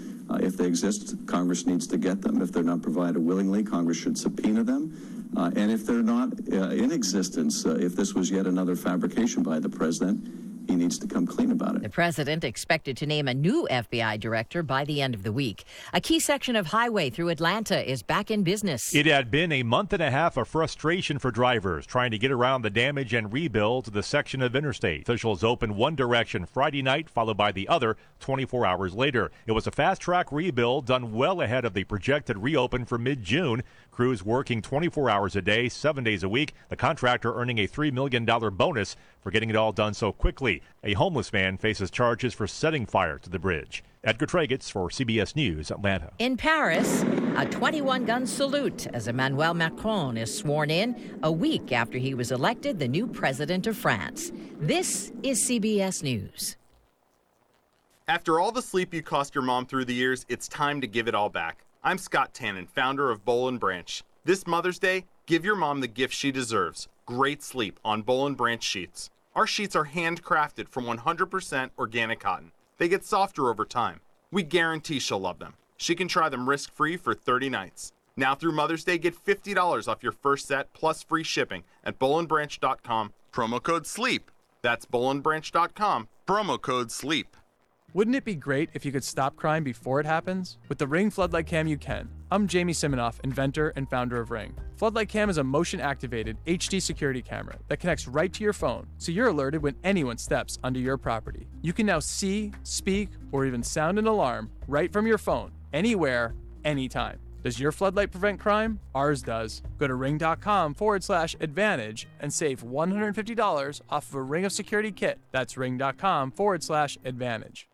If they exist, Congress needs to get them. If they're not provided willingly, Congress should subpoena them. And if they're not in existence, if this was yet another fabrication by the president, he needs to come clean about it. The president expected to name a new FBI director by the end of the week. A key section of highway through Atlanta is back in business. It had been a month and a half of frustration for drivers trying to get around the damage and rebuild the section of interstate. Officials opened one direction Friday night, followed by the other 24 hours later. It was a fast-track rebuild done well ahead of the projected reopen for mid-June. Crews working 24 hours a day, 7 days a week. The contractor earning a $3 million bonus for getting it all done so quickly. A homeless man faces charges for setting fire to the bridge. Edgar Tragitz for CBS News, Atlanta. In Paris, a 21-gun salute as Emmanuel Macron is sworn in a week after he was elected the new president of France. This is CBS News. After all the sleep you cost your mom through the years, it's time to give it all back. I'm Scott Tannen, founder of Boll & Branch. This Mother's Day, give your mom the gift she deserves, great sleep on Boll & Branch sheets. Our sheets are handcrafted from 100% organic cotton. They get softer over time. We guarantee she'll love them. She can try them risk-free for 30 nights. Now through Mother's Day, get $50 off your first set plus free shipping at bollandbranch.com. Promo code SLEEP. That's bollandbranch.com. Promo code SLEEP. Wouldn't it be great if you could stop crime before it happens? With the Ring Floodlight Cam, you can. I'm Jamie Siminoff, inventor and founder of Ring. Floodlight Cam is a motion-activated HD security camera that connects right to your phone, so you're alerted when anyone steps onto your property. You can now see, speak, or even sound an alarm right from your phone, anywhere, anytime. Does your floodlight prevent crime? Ours does. Go to ring.com/advantage and save $150 off of a Ring of Security kit. That's ring.com/advantage.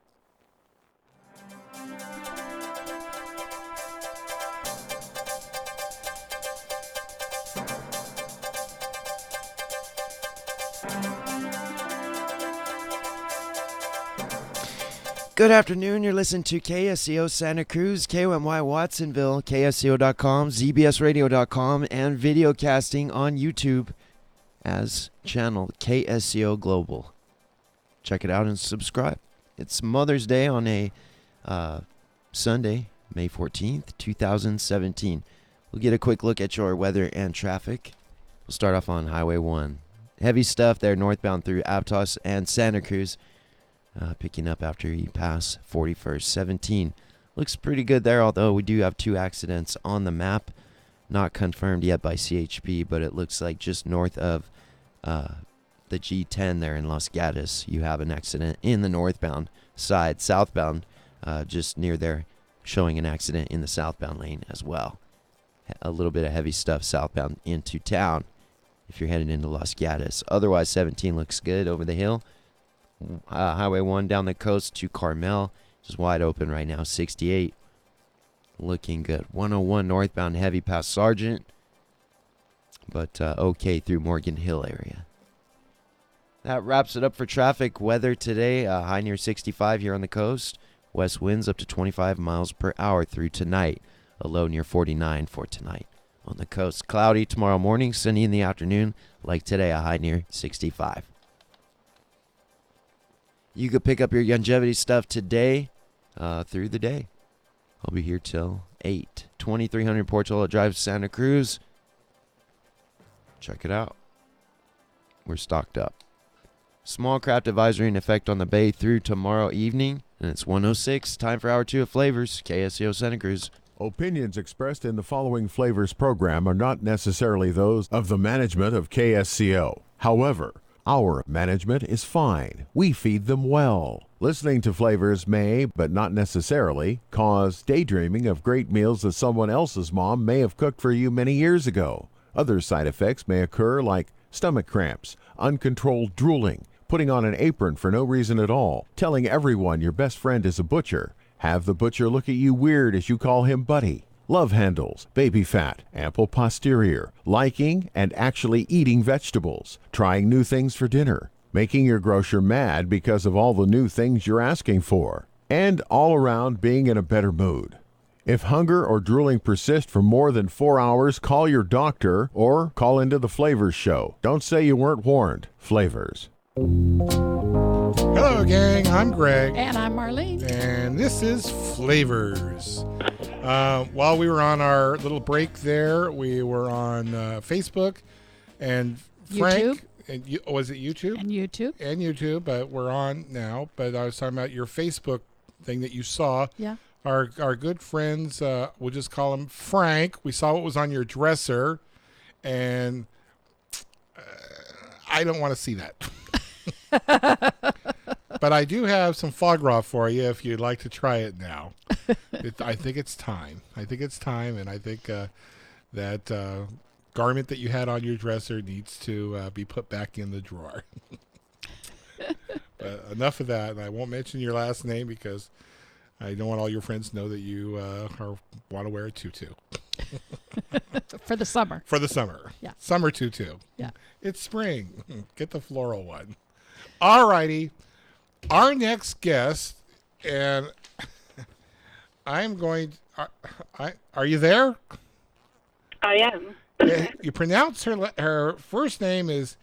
Good afternoon. You're listening to KSCO Santa Cruz, KOMY Watsonville, KSCO.com, ZBSRadio.com, and videocasting on YouTube as channel KSCO Global. Check it out and subscribe. It's Mother's Day on a Sunday, May 14th, 2017. We'll get a quick look at your weather and traffic. We'll start off on Highway 1. Heavy stuff there northbound through Aptos and Santa Cruz. Picking up after you pass 41st. 17 looks pretty good there, although we do have 2 accidents on the map. Not confirmed yet by CHP, but it looks like just north of the G10 there in Los Gatos, you have an accident in the northbound side. Southbound, just near there, showing an accident in the southbound lane as well. A little bit of heavy stuff southbound into town if you're heading into Los Gatos. Otherwise, 17 looks good over the hill. Highway 1 down the coast to Carmel, just wide open right now. 68 looking good. 101 northbound heavy past Sargent, but okay through Morgan Hill area. That wraps it up for traffic. Weather today, high near 65 here on the coast. West winds up to 25 miles per hour through tonight. A low near 49 for tonight. On the coast, cloudy tomorrow morning, sunny in the afternoon. Like today, a high near 65. You could pick up your longevity stuff today through the day. I'll be here till 8. 2300 Portola Drive, Santa Cruz. Check it out. We're stocked up. Small craft advisory in effect on the bay through tomorrow evening. And it's 106. Time for Hour 2 of Flavors. KSCO Santa Cruz. Opinions expressed in the following Flavors program are not necessarily those of the management of KSCO. However, our management is fine. We feed them well. Listening to Flavors may, but not necessarily, cause daydreaming of great meals that someone else's mom may have cooked for you many years ago. Other side effects may occur like stomach cramps, uncontrolled drooling, putting on an apron for no reason at all, telling everyone your best friend is a butcher, have the butcher look at you weird as you call him buddy, love handles, baby fat, ample posterior, liking and actually eating vegetables, trying new things for dinner, making your grocer mad because of all the new things you're asking for, and all around being in a better mood. If hunger or drooling persist for more than 4 hours, call your doctor or call into the Flavors Show. Don't say you weren't warned. Flavors. Hello, gang. I'm Greg. And I'm Marlene. And this is Flavors. While we were on our little break there, we were on Facebook and Frank. YouTube. And was it YouTube? And YouTube. And YouTube, but we're on now. But I was talking about your Facebook thing that you saw. Yeah. Our good friends, we'll just call him Frank. We saw what was on your dresser, and I don't want to see that. But I do have some foie gras for you if you'd like to try it now. I think it's time. And I think that garment that you had on your dresser needs to be put back in the drawer. But enough of that, and I won't mention your last name because I don't want all your friends to know that you want to wear a tutu. For the summer. For the summer. Yeah. Summer tutu. Yeah. It's spring. Get the floral one. All righty. Our next guest, and I'm going... Are you there? I am. You pronounce her first name is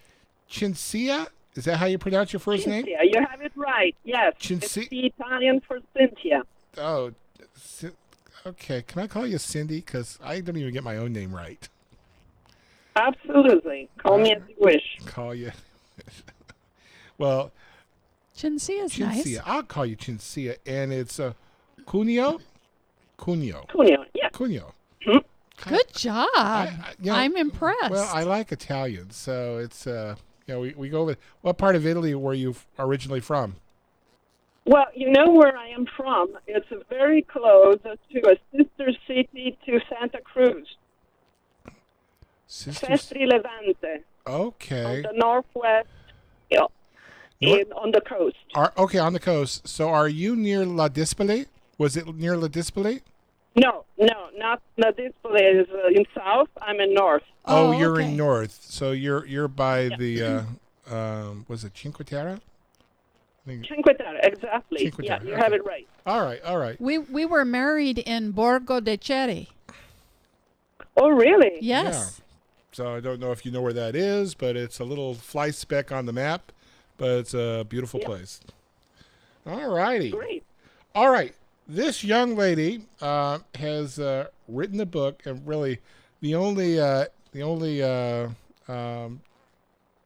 Cinzia? Is that how you pronounce your first name? Cynthia, you have it right. Yes. It's the Italian for Cynthia. Oh, okay. Can I call you Cindy? Because I don't even get my own name right. Absolutely. Call me as you wish. Call you. Well, Cinzia is nice. I'll call you Cinzia. And it's Cuneo? Cuneo. Cuneo, yeah. Cuneo. Hmm? Good job. I'm impressed. Well, I like Italian, so it's... we go with... What part of Italy were you originally from? Well, you know where I am from. It's very close to a sister city to Santa Cruz. Sestri Levante. Okay. On the northwest, on the coast. Okay, on the coast. So are you near La Dispoli? Was it near La Dispoli? No, not La Dispoli is in south. I'm in north. Oh, you're in north. So you're by the was it Cinque Terre? Cinque Terre, exactly. Cinque Terre, you have it right. All right. We were married in Borgo de Ceri. Oh, really? Yes. Yeah. So I don't know if you know where that is, but it's a little fly speck on the map, but it's a beautiful place. All righty. Great. All right. This young lady has written a book, and really the only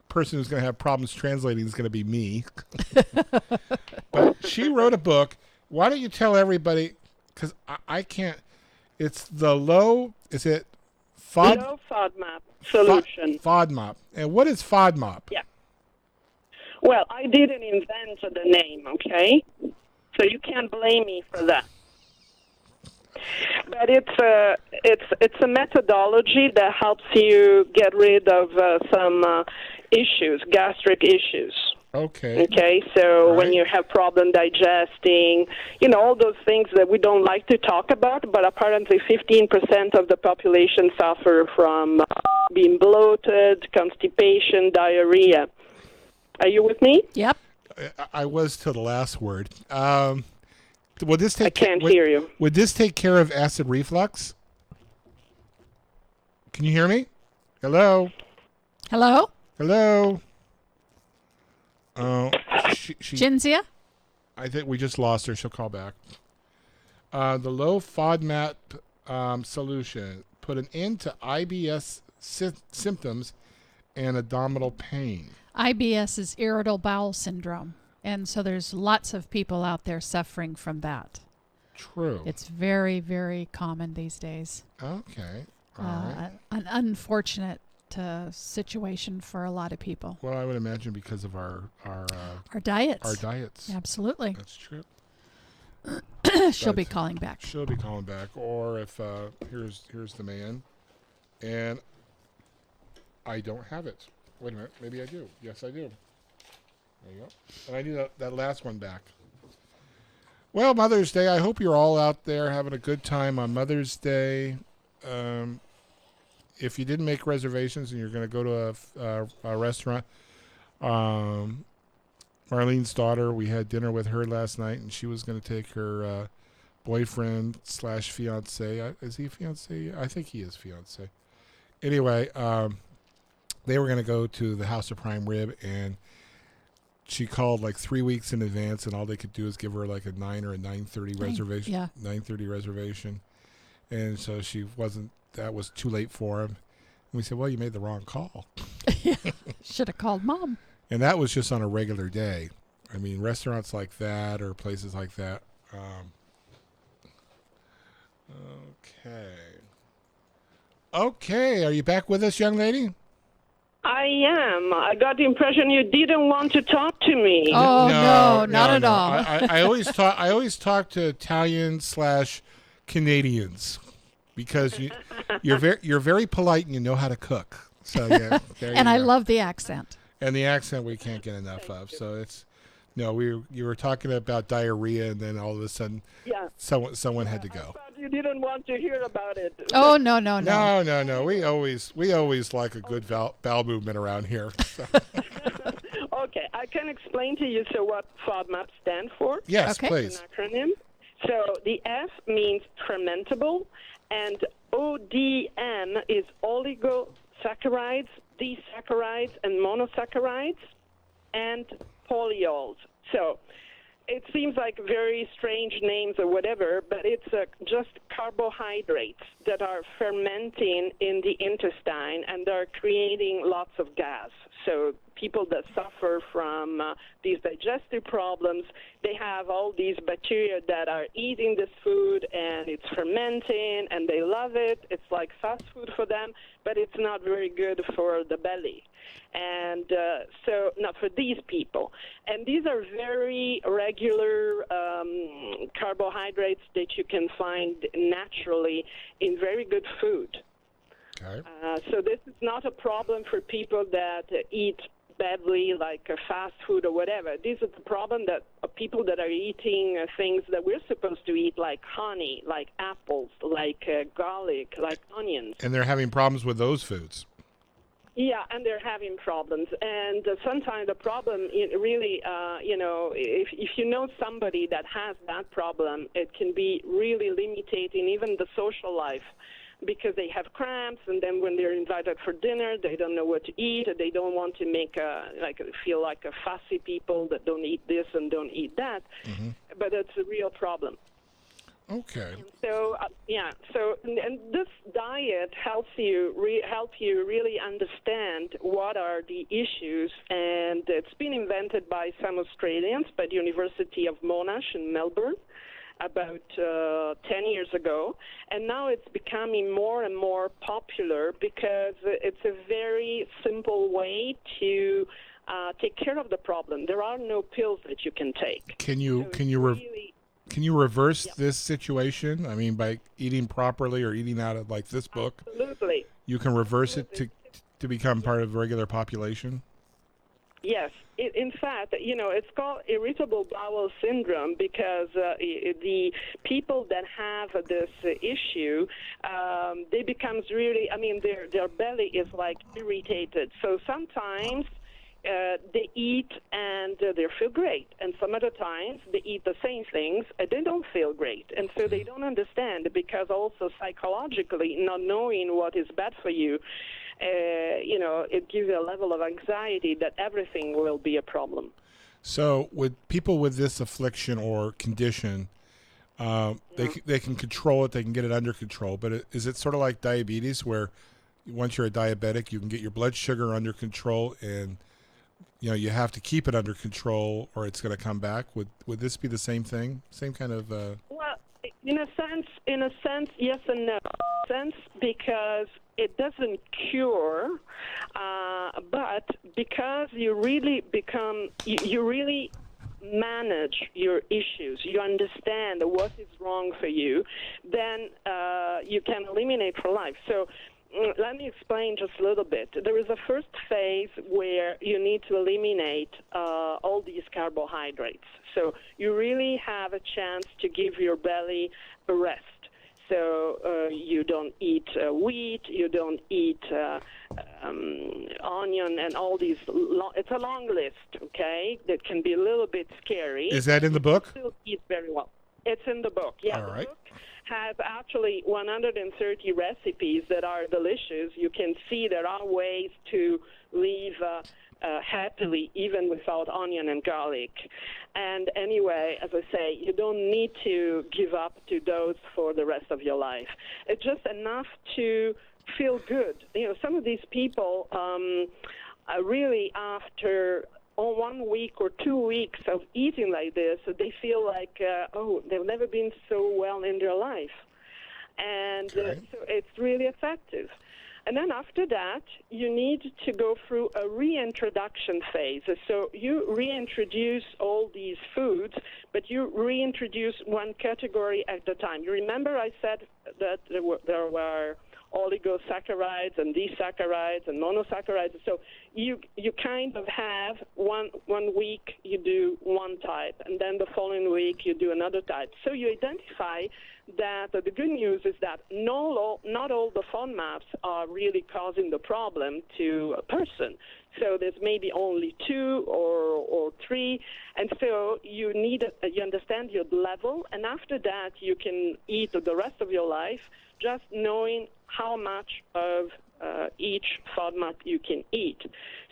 person who's going to have problems translating is going to be me. But she wrote a book. Why don't you tell everybody, because I can't, it's the low, is it Low FODMAP solution. FODMAP. And what is FODMAP? Yeah. Well, I didn't invent the name, okay? So you can't blame me for that. But it's a methodology that helps you get rid of some issues, gastric issues. Okay. Okay, so when you have problem digesting, all those things that we don't like to talk about, but apparently 15% of the population suffer from being bloated, constipation, diarrhea. Are you with me? Yep. I was till the last word. Would this take? I can't hear you. Would this take care of acid reflux? Can you hear me? Hello? Hello? Hello? Oh, Jinzia? I think we just lost her. She'll call back. The low FODMAP solution put an end to IBS symptoms and abdominal pain. IBS is irritable bowel syndrome. And so there's lots of people out there suffering from that. True. It's very, very common these days. Okay. All right. An unfortunate situation for a lot of people. Well, I would imagine because of our diets. Our diets. Absolutely. That's true. She'll be calling back. She'll be calling back. Or if here's the man, and I don't have it. Wait a minute. Maybe I do. Yes, I do. There you go. And I need that last one back. Well, Mother's Day. I hope you're all out there having a good time on Mother's Day. If you didn't make reservations and you're going to go to a restaurant, Marlene's daughter, we had dinner with her last night, and she was going to take her boyfriend / fiance. Is he a fiance? I think he is fiance. Anyway, they were going to go to the House of Prime Rib, and she called like 3 weeks in advance, and all they could do is give her like a 9 or a 9:30 reservation. Yeah. 9:30 reservation, and so that was too late for him. And we said, well, you made the wrong call. Should have called Mom. And that was just on a regular day. I mean, restaurants like that or places like that. Okay. Are you back with us, young lady? I am. I got the impression you didn't want to talk to me. Oh, no, not at all. I always talk to Italians / Canadians because you're very polite and you know how to cook. So yeah, and I love the accent. And the accent we can't get enough of. So you were talking about diarrhea, and then all of a sudden, someone had to go. I thought you didn't want to hear about it. Oh no. No. We always like a good bowel movement around here. So. Okay, I can explain to you what FODMAP stands for. Yes, please. It's an acronym. So the F means fermentable, and ODM is oligosaccharides, disaccharides, and monosaccharides, and polyols. So it seems like very strange names or whatever, but it's just carbohydrates that are fermenting in the intestine and are creating lots of gas. So people that suffer from these digestive problems, they have all these bacteria that are eating this food, and it's fermenting, and they love it. It's like fast food for them, but it's not very good for the belly. And so not for these people. And these are very regular carbohydrates that you can find naturally in very good food. Okay. So this is not a problem for people that eat badly, like fast food or whatever. These are the problem that people that are eating things that we're supposed to eat, like honey, like apples, like garlic, like onions. And they're having problems with those foods. Yeah, and they're having problems. And sometimes the problem, really, if you know somebody that has that problem, it can be really limiting even the social life, because they have cramps, and then when they're invited for dinner, they don't know what to eat. They don't want to feel like a fussy people that don't eat this and don't eat that. Mm-hmm. But it's a real problem. Okay. And so and this diet helps you really understand what are the issues, and it's been invented by some Australians by the University of Monash in Melbourne about 10 years ago, and now it's becoming more and more popular because it's a very simple way to take care of the problem. There are no pills that you can take. Can you reverse this situation? I mean, by eating properly or eating out of like this book, absolutely, you can reverse it to become part of the regular population? Yes. In fact, it's called irritable bowel syndrome because the people that have this issue, they becomes really, their belly is like irritated. So sometimes they eat and they feel great. And some other times they eat the same things and they don't feel great. And so they don't understand, because also psychologically, not knowing what is bad for you, it gives you a level of anxiety that everything will be a problem. So with people with this affliction or condition, they can control it, they can get it under control. But is it sort of like diabetes, where once you're a diabetic, you can get your blood sugar under control, and you have to keep it under control, or it's going to come back? Would this be the same thing? Same kind of? Well, in a sense, yes and no. Sense, because it doesn't cure, but because you really manage your issues, you understand what is wrong for you, then you can eliminate for life. So let me explain just a little bit. There is a first phase where you need to eliminate all these carbohydrates. So you really have a chance to give your belly a rest. So you don't eat wheat, you don't eat onion, and all these. It's a long list, okay? That can be a little bit scary. Is that in the book? You still eat very well. It's in the book. Yeah, all right. The book has actually 130 recipes that are delicious. You can see there are ways to live happily, even without onion and garlic. And anyway, as I say, you don't need to give up to those for the rest of your life. It's just enough to feel good. Some of these people really, after 1 week or 2 weeks of eating like this, they feel like, they've never been so well in their life. And so it's really effective. And then after that, you need to go through a reintroduction phase. So you reintroduce all these foods, but you reintroduce one category at a time. You remember I said that there were oligosaccharides and disaccharides and monosaccharides. So you kind of have one week you do one type, and then the following week you do another type. So you identify that the good news is that not all the FODMAPs are really causing the problem to a person. So there's maybe only 2 or 3, and so you understand your level, and after that you can eat the rest of your life just knowing how much of each FODMAP you can eat.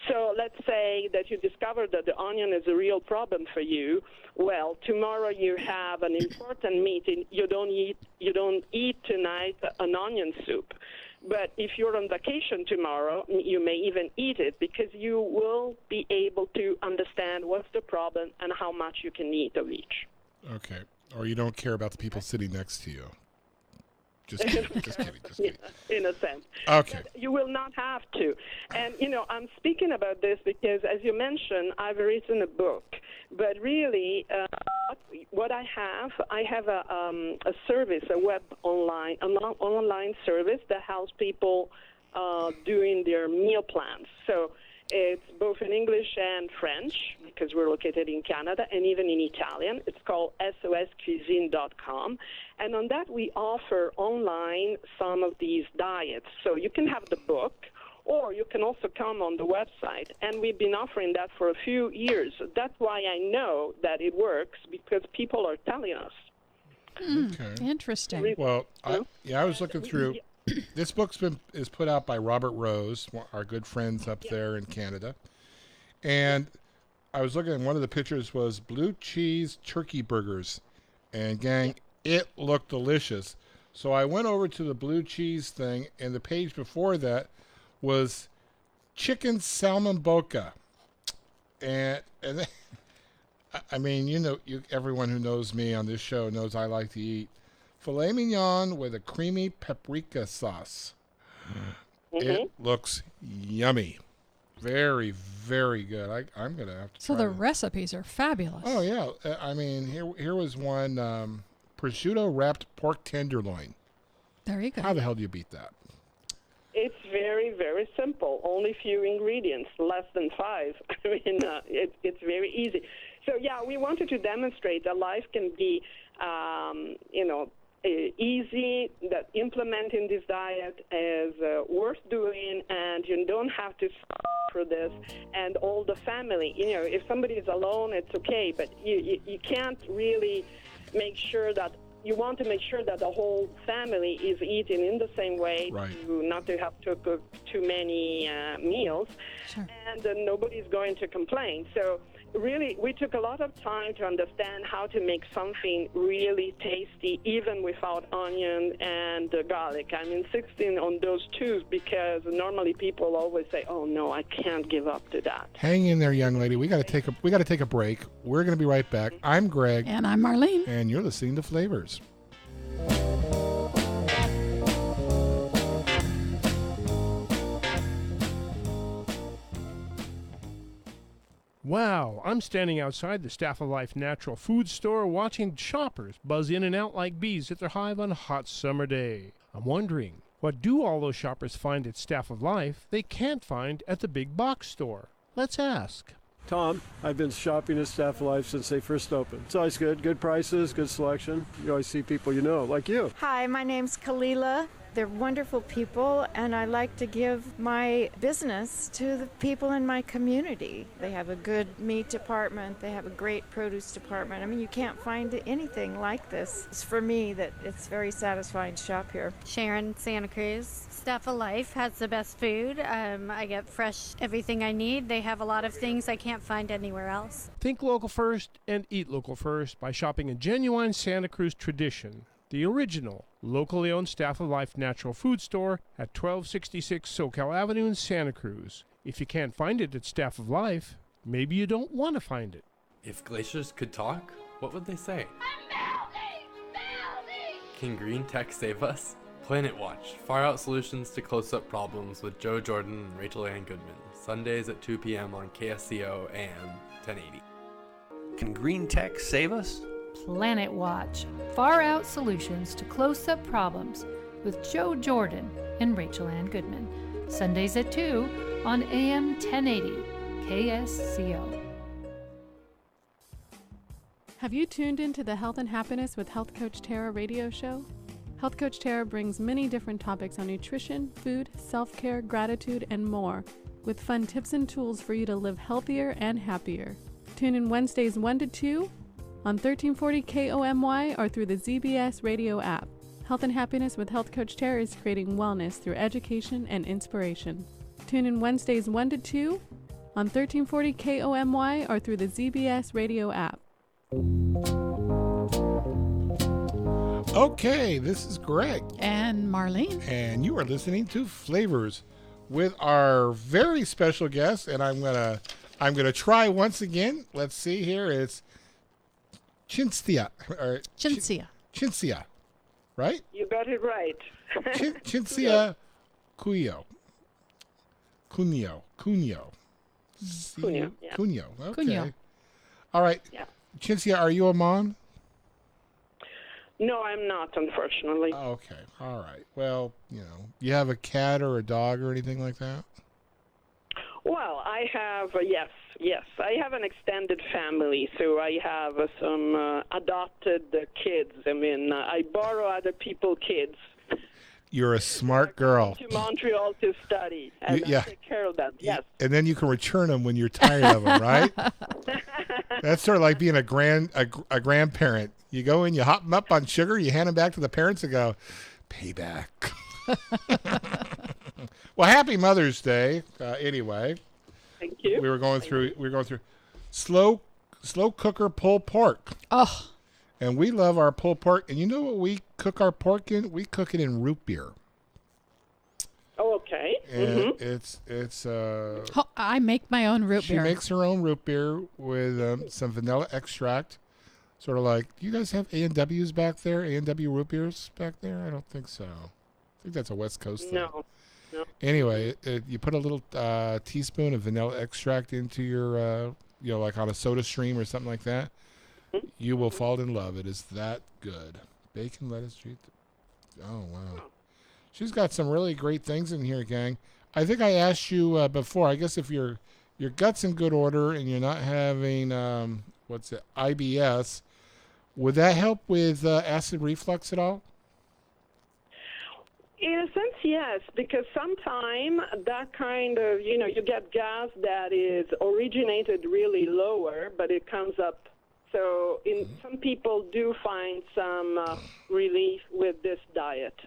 So let's say that you discover that the onion is a real problem for you. Well, tomorrow you have an important meeting. You don't eat tonight an onion soup. But if you're on vacation tomorrow, you may even eat it, because you will be able to understand what's the problem and how much you can eat of each. Okay. Or you don't care about the people sitting next to you. Just kidding. In a sense. Okay. But you will not have to. And, I'm speaking about this because, as you mentioned, I've written a book. But really, what I have a service, an online service that helps people doing their meal plans. So it's both in English and French, because we're located in Canada, and even in Italian. It's called soscuisine.com. And on that, we offer online some of these diets. So you can have the book, or you can also come on the website. And we've been offering that for a few years. That's why I know that it works, because people are telling us. Okay. Interesting. Well, I was looking through. This book's is put out by Robert Rose, our good friends up there in Canada. And I was looking, and one of the pictures was blue cheese turkey burgers. And gang, it looked delicious. So I went over to the blue cheese thing, and the page before that was chicken salmon boca. And then, I mean, everyone who knows me on this show knows I like to eat filet mignon with a creamy paprika sauce. Mm-hmm. It looks yummy. Very, very good. I'm going to have to So try the that. recipes are fabulous. Oh, yeah. I mean, here was one prosciutto-wrapped pork tenderloin. There you go. How the hell do you beat that? It's very, very simple. Only few ingredients, less than 5. I mean, it's very easy. So, yeah, we wanted to demonstrate that life can be, easy, that implementing this diet is worth doing, and you don't have to suffer for this. And all the family, if somebody is alone, it's okay, but you can't really make sure that you want to make sure that the whole family is eating in the same way, to not to have to cook too many meals, and nobody's going to complain. So really, we took a lot of time to understand how to make something really tasty, even without onion and garlic. I'm insisting on those two because normally people always say, "Oh no, I can't give up to that." Hang in there, young lady. We got to take a break. We're going to be right back. I'm Greg, and I'm Marlene, and you're listening to Flavors. Wow, I'm standing outside the Staff of Life Natural Food Store watching shoppers buzz in and out like bees at their hive on a hot summer day. I'm wondering, what do all those shoppers find at Staff of Life they can't find at the big box store? Let's ask. Tom, I've been shopping at Staff of Life since they first opened. It's always good. Good prices, good selection. You always see people you know, like you. Hi, my name's Kalila. They're wonderful people, and I like to give my business to the people in my community. They have a good meat department. They have a great produce department. I mean, you can't find anything like this. It's for me that it's very satisfying to shop here. Sharon, Santa Cruz. Staff of Life has the best food. I get fresh everything I need. They have a lot of things I can't find anywhere else. Think local first and eat local first by shopping a genuine Santa Cruz tradition. The original, locally owned Staff of Life Natural Food Store at 1266 SoCal Avenue in Santa Cruz. If you can't find it at Staff of Life, maybe you don't want to find it. If glaciers could talk, what would they say? Can green tech save us? Planet Watch, far out solutions to close-up problems with Joe Jordan and Rachel Ann Goodman. Sundays at 2 p.m. on KSCO AM 1080. Can green tech save us? Planet Watch, far out solutions to close-up problems with Joe Jordan and Rachel Ann Goodman. Sundays at 2 on AM 1080 KSCO. Have you tuned into the Health and Happiness with Health Coach Tara radio show? Health Coach Tara brings many different topics on nutrition, food, self-care, gratitude, and more, with fun tips and tools for you to live healthier and happier. Tune in Wednesdays 1 to 2 on 1340 KOMY or through the ZBS radio app. Health and Happiness with Health Coach Tara is creating wellness through education and inspiration. Tune in Wednesdays 1 to 2 on 1340 KOMY or through the ZBS radio app. Okay, this is Greg. And Marlene. And you are listening to Flavors with our very special guest. And I'm gonna try once again. Let's see here. It's Cinzia. Cinzia, right? You got it right. Cinzia Cunio. Cunio, yeah. Cunio. Okay. Cunio. All right. Yeah. Cinzia, are you a mom? No, I'm not, unfortunately. Okay. All right. Well, you have a cat or a dog or anything like that? Well, I have, yes. I have an extended family, so I have some adopted kids. I mean, I borrow other people's kids. You're a smart girl. To Montreal to study, and I take care of them, yes. And then you can return them when you're tired of them, right? That's sort of like being a grandparent. You go in, you hop them up on sugar, you hand them back to the parents and go, payback. Well, happy Mother's Day. Anyway, thank you. We were going through slow cooker pulled pork. Oh. And we love our pulled pork. And you know what we cook our pork in? We cook it in root beer. Oh, okay. And it's I make my own root beer. She makes her own root beer with some vanilla extract. Sort of like, do you guys have A&W's back there? A&W root beers back there? I don't think so. I think that's a West Coast thing. No. Anyway, you put a little teaspoon of vanilla extract into your, like on a soda stream or something like that. Mm-hmm. You will fall in love. It is that good. Bacon, lettuce, cheese. Oh, wow. She's got some really great things in here, gang. I think I asked you before. I guess if your gut's in good order and you're not having, IBS, would that help with acid reflux at all? In a sense, yes, because sometimes that kind of, you get gas that is originated really lower, but it comes up. So some people do find some relief with this diet,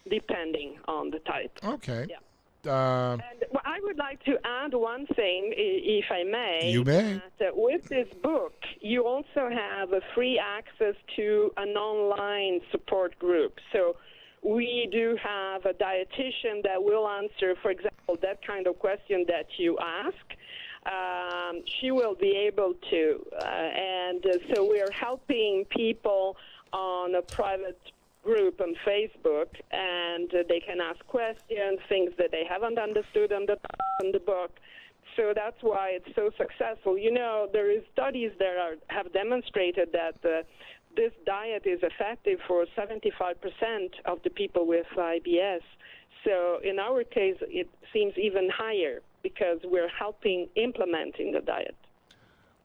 depending on the type. Okay. Yeah. And I would like to add one thing, if I may. You may. That with this book, you also have a free access to an online support group. So we do have a dietitian that will answer, for example, that kind of question that you ask. She will be able to. So we are helping people on a private group on Facebook, and they can ask questions, things that they haven't understood on the book. So that's why it's so successful. There is studies that have demonstrated that this diet is effective for 75% of the people with IBS. So in our case, it seems even higher because we're helping implementing the diet.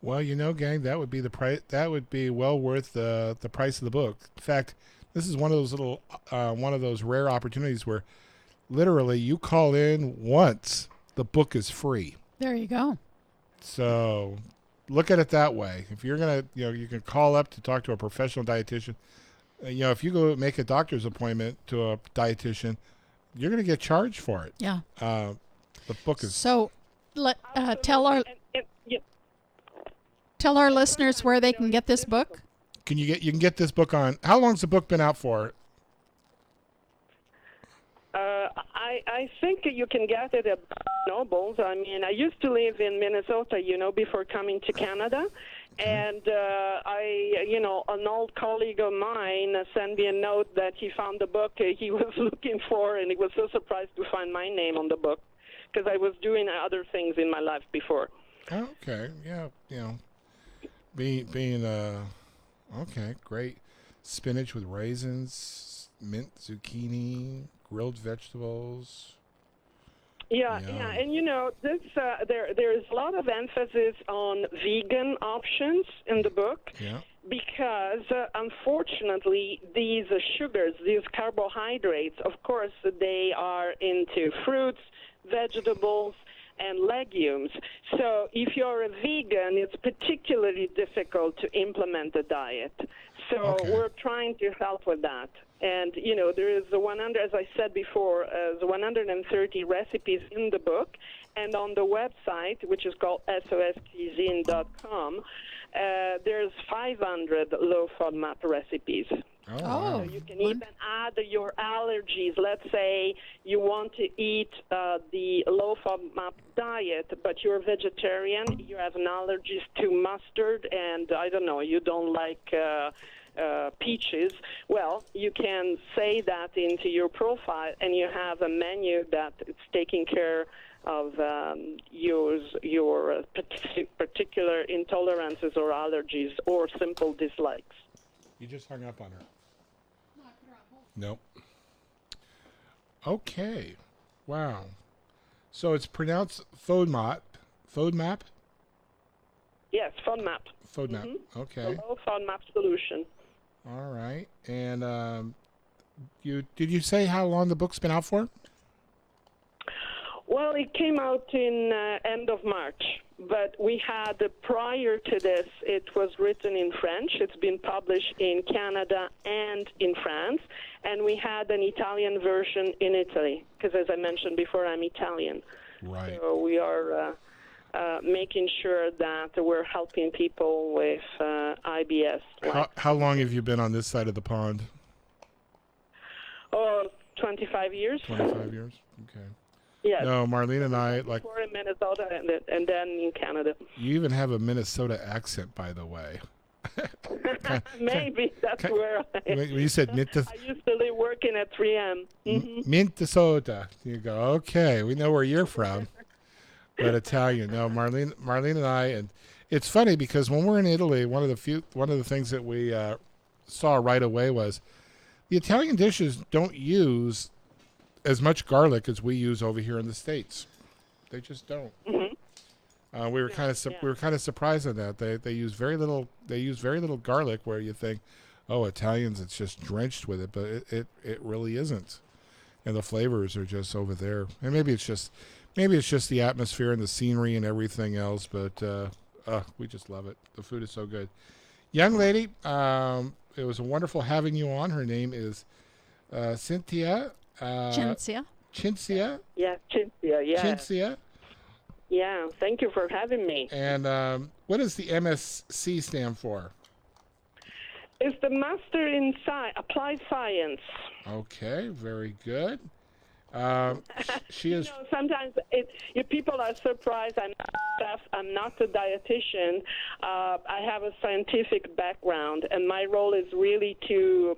Well, gang, that would be the price. That would be well worth the price of the book. In fact, this is one of those one of those rare opportunities where, literally, you call in once, the book is free. There you go. So, look at it that way. If you're gonna, you can call up to talk to a professional dietitian. If you go make a doctor's appointment to a dietitian, you're gonna get charged for it. Yeah. The book is so. Tell our listeners where they can get this book. You can get this book on. How long's the book been out for? I think you can get it at Nobles. I mean, I used to live in Minnesota, before coming to Canada. And an old colleague of mine sent me a note that he found the book he was looking for, and he was so surprised to find my name on the book because I was doing other things in my life before. Okay, yeah, being okay, great. Spinach with raisins, mint zucchini, grilled vegetables. Yeah. And this there is a lot of emphasis on vegan options in the book. Yeah. Because unfortunately, these sugars, these carbohydrates, of course, they are into fruits, vegetables, and legumes. So if you're a vegan, it's particularly difficult to implement the diet. So we're trying to help with that. And, there is as I said before, 130 recipes in the book. And on the website, which is called soscuisine.com, there's 500 low FODMAP recipes. So you can even add your allergies. Let's say you want to eat the low FODMAP diet, but you're vegetarian, you have an allergies to mustard, and I don't know, you don't like peaches. Well, you can say that into your profile, and you have a menu that it's taking care of your particular intolerances or allergies or simple dislikes. You just hung up on her. Nope. Okay. Wow. So it's pronounced FODMAP. FODMAP? Yes, FODMAP. FODMAP. Mm-hmm. Okay. The low FODMAP solution. All right. And did you say how long the book's been out for? Well, it came out in end of March, but we had prior to this, it was written in French. It's been published in Canada and in France, and we had an Italian version in Italy, because as I mentioned before, I'm Italian. Right. So we are making sure that we're helping people with IBS. How long have you been on this side of the pond? 25 years. 25 years? Okay. Yes. No, Marlene and I before in Minnesota and then in Canada. You even have a Minnesota accent, by the way. Maybe that's where when you said I used to live working at 3M. Mm-hmm. Minnesota. You go, okay, we know where you're from. But Italian. No, Marlene and I, and it's funny because when we're in Italy, one of the things that we saw right away was the Italian dishes don't use as much garlic as we use over here in the States. They just don't. Mm-hmm. We were kind of surprised at that. They use very little. They use very little garlic. Where you think, oh, Italians, it's just drenched with it, but it really isn't. and the flavors are just over there. And maybe it's just the atmosphere and the scenery and everything else, but we just love it. The food is so good. Young lady, it was wonderful having you on. Her name is Cynthia. Chintzia. Chintzia. Yeah, Cynthia. Yeah. Chintzia. Yeah. Thank you for having me. And what does the MSc stand for? It's the Master in Applied Science. Okay, very good. She is. Sometimes people are surprised. I'm not a dietitian. I have a scientific background, and my role is really to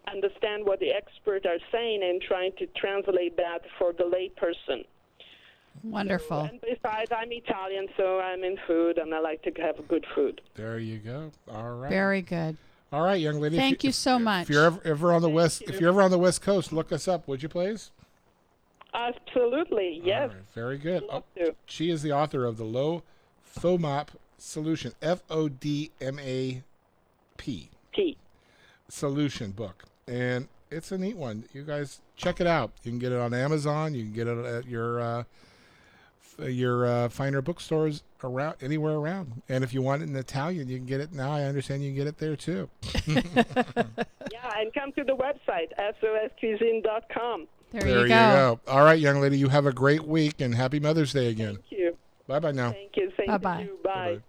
understand what the experts are saying and trying to translate that for the lay person. Wonderful. And besides, I'm Italian, so I'm in food, and I like to have good food. There you go. All right. Very good. All right, young lady. Thank you so much. If you're ever on the West Coast, look us up, would you please? Absolutely, yes. All right, very good. Love to. She is the author of the Low FODMAP Solution, FODMAP Solution book, and it's a neat one. You guys check it out. You can get it on Amazon. You can get it at your finer bookstores around anywhere around. And if you want it in Italian, you can get it now. I understand you can get it there too. Yeah, and come to the website soscuisine.com. There you go. All right, young lady, you have a great week and happy Mother's Day again. Thank you. Bye-bye now. Thank you. Same Bye-bye. to you. Bye. Bye-bye.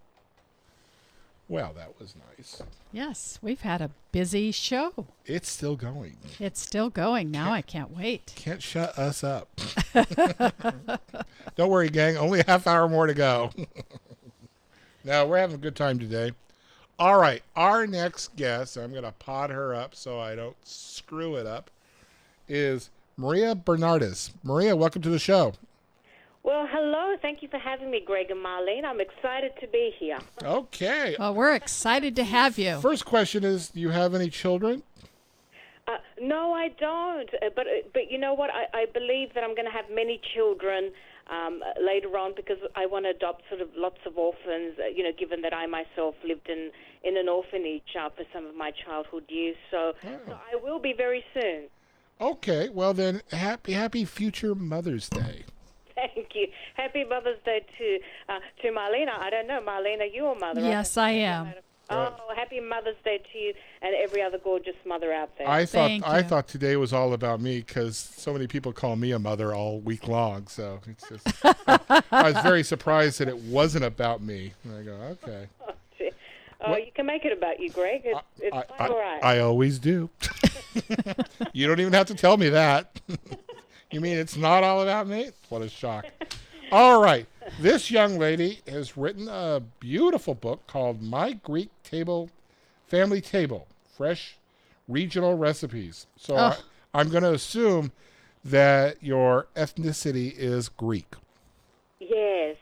Well, that was nice. Yes, we've had a busy show. It's still going. It's still going. Now I can't wait. Can't shut us up. Don't worry, gang. Only a half hour more to go. No, we're having a good time today. All right. Our next guest, I'm going to pod her up so I don't screw it up, is Maria Bernardis. Maria, welcome to the show. Well, hello. Thank you for having me, Greg and Marlene. I'm excited to be here. Okay. Well, we're excited to have you. First question is, do you have any children? No, I don't. But you know what? I believe that I'm going to have many children later on because I want to adopt sort of lots of orphans, given that I myself lived in an orphanage for some of my childhood years. So I will be very soon. Okay. Well, then, happy future Mother's Day. Thank you. Happy Mother's Day to Marlena. I don't know, Marlena, are you a mother? Yes, I am. Oh, happy Mother's Day to you and every other gorgeous mother out there. I thought today was all about me because so many people call me a mother all week long. So it's just I was very surprised that it wasn't about me. And I go, okay. You can make it about you, Greg. It's quite all right. I always do. You don't even have to tell me that. You mean it's not all about me? What a shock. All right. This young lady has written a beautiful book called My Greek Family Table, Fresh Regional Recipes. So I'm going to assume that your ethnicity is Greek. Yes,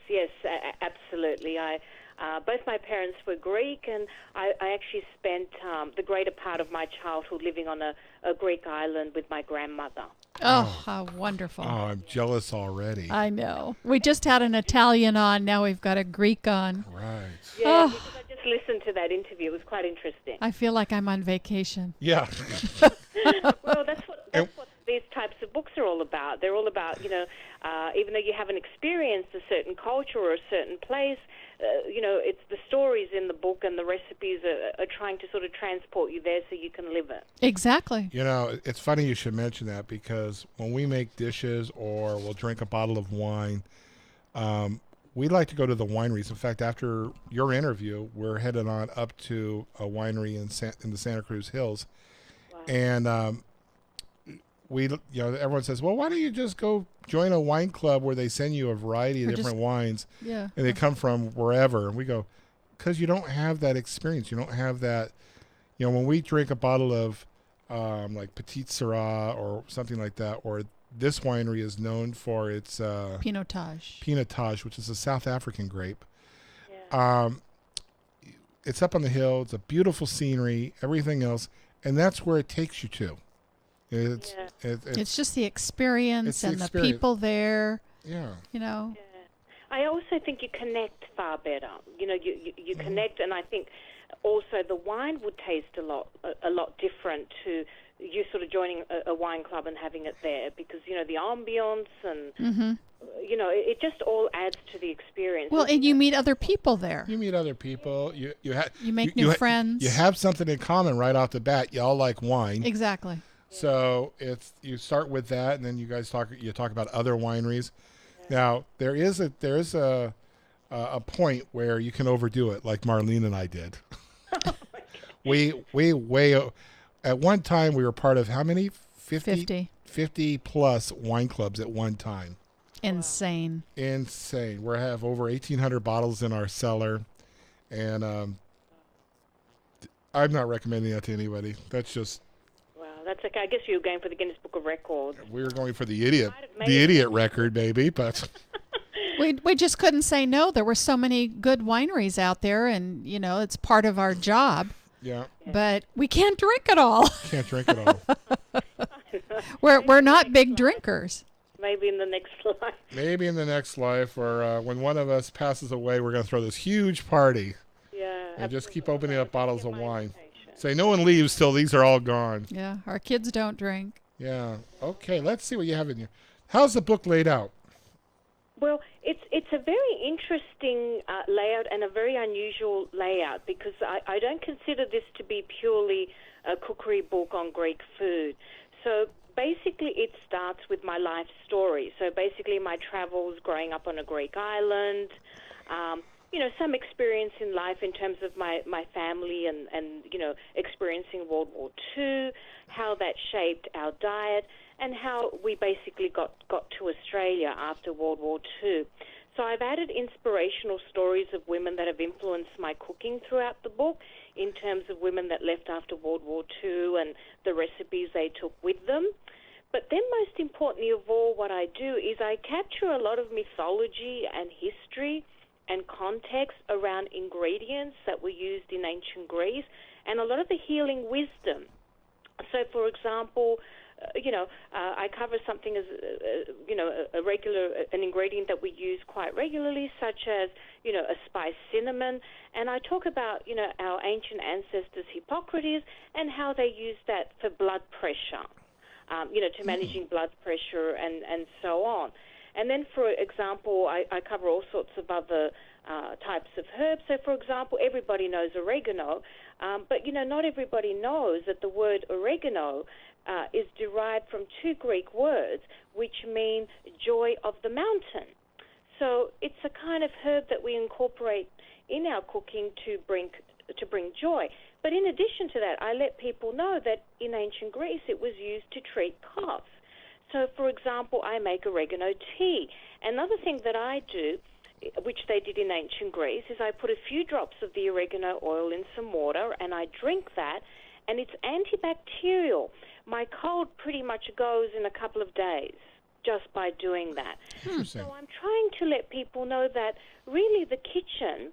absolutely. Both my parents were Greek, and I actually spent the greater part of my childhood living on a Greek island with my grandmother. Oh, how wonderful. Oh, I'm jealous already. I know. We just had an Italian on. Now we've got a Greek on. Right. Yeah, because I just listened to that interview. It was quite interesting. I feel like I'm on vacation. Yeah. Well, that's what these types of books are all about. They're all about, even though you haven't experienced a certain culture or a certain place, it's the stories in the book and the recipes are trying to sort of transport you there so you can live it. Exactly. It's funny you should mention that because when we make dishes or we'll drink a bottle of wine, we like to go to the wineries. In fact, after your interview, we're headed on up to a winery in the Santa Cruz Hills. Wow. And everyone says, well, why don't you just go join a wine club where they send you a variety of different wines, and they come from wherever. And we go, because you don't have that experience. You don't have that, when we drink a bottle of like Petit Syrah or something like that, or this winery is known for its Pinotage, which is a South African grape. Yeah. It's up on the hill. It's a beautiful scenery, everything else, and that's where it takes you to. It's just the experience the people there. Yeah. Yeah. I also think you connect far better. You connect, and I think also the wine would taste a lot different to you sort of joining a wine club and having it there, because, you know, the ambiance and, you know, it just all adds to the experience. Well, and you meet other people there. You meet other people. You make new friends. You have something in common right off the bat. You all like wine. Exactly. So you start with that, and then you guys talk about other wineries. Now there is a point where you can overdo it, like Marlene and I did. we at one time we were part of how many? 50 plus wine clubs at one time. Insane. We have over 1,800 bottles in our cellar, and I'm not recommending that to anybody. That's just. Well, that's okay. I guess you're going for the Guinness Book of Records. We were going for the idiot record, maybe, but. We just couldn't say no. There were so many good wineries out there, and, you know, it's part of our job. Yeah. But we can't drink it all. Can't drink it all. We're not big drinkers. Maybe in the next life. Maybe in the next life, or when one of us passes away, we're going to throw this huge party. Yeah. And just keep opening up bottles of wine. Say no one leaves till these are all gone. Yeah, our kids don't drink. Yeah. Okay, let's see what you have in here. How's the book laid out? Well, it's a very interesting layout and a very unusual layout, because I don't consider this to be purely a cookery book on Greek food. So basically it starts with my life story. So basically my travels growing up on a Greek island, you know, some experience in life in terms of my family and, you know, experiencing World War II, how that shaped our diet, and how we basically got to Australia after World War II. So I've added inspirational stories of women that have influenced my cooking throughout the book, in terms of women that left after World War II and the recipes they took with them. But then most importantly of all, what I do is I capture a lot of mythology and history and context around ingredients that were used in ancient Greece, and a lot of the healing wisdom. So, for example, you know, I cover something as, you know, an ingredient that we use quite regularly, such as, you know, a spice cinnamon. And I talk about, you know, our ancient ancestors Hippocrates and how they used that for blood pressure, you know, to managing blood pressure and so on. And then, for example, I cover all sorts of other types of herbs. So, for example, everybody knows oregano, but, you know, not everybody knows that the word oregano is derived from two Greek words, which mean joy of the mountain. So it's a kind of herb that we incorporate in our cooking to bring joy. But in addition to that, I let people know that in ancient Greece it was used to treat cough. So, for example, I make oregano tea. Another thing that I do, which they did in ancient Greece, is I put a few drops of the oregano oil in some water and I drink that, and it's antibacterial. My cold pretty much goes in a couple of days just by doing that. So I'm trying to let people know that really the kitchen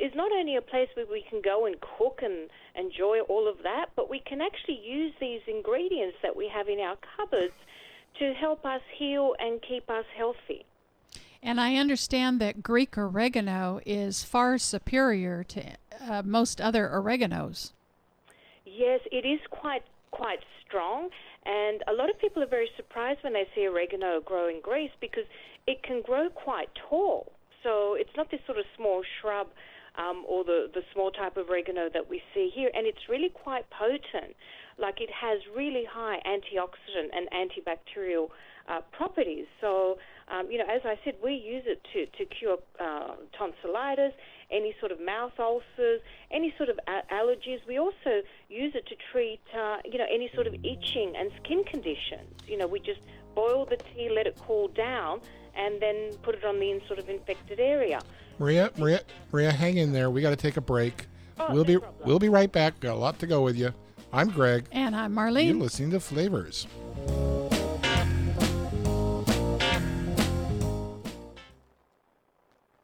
is not only a place where we can go and cook and enjoy all of that, but we can actually use these ingredients that we have in our cupboards to help us heal and keep us healthy. And I understand that Greek oregano is far superior to most other oreganos. Yes, it is quite strong, and a lot of people are very surprised when they see oregano grow in Greece, because it can grow quite tall. So it's not this sort of small shrub or the small type of oregano that we see here, and it's really quite potent. Like, it has really high antioxidant and antibacterial properties. So, you know, as I said, we use it to cure tonsillitis, any sort of mouth ulcers, any sort of allergies. We also use it to treat, you know, any sort of itching and skin conditions. You know, we just boil the tea, let it cool down, and then put it on the sort of infected area. Maria, hang in there. We got to take a break. Oh, We'll be right back. Got a lot to go with you. I'm Greg. And I'm Marlene. You're listening to Flavors.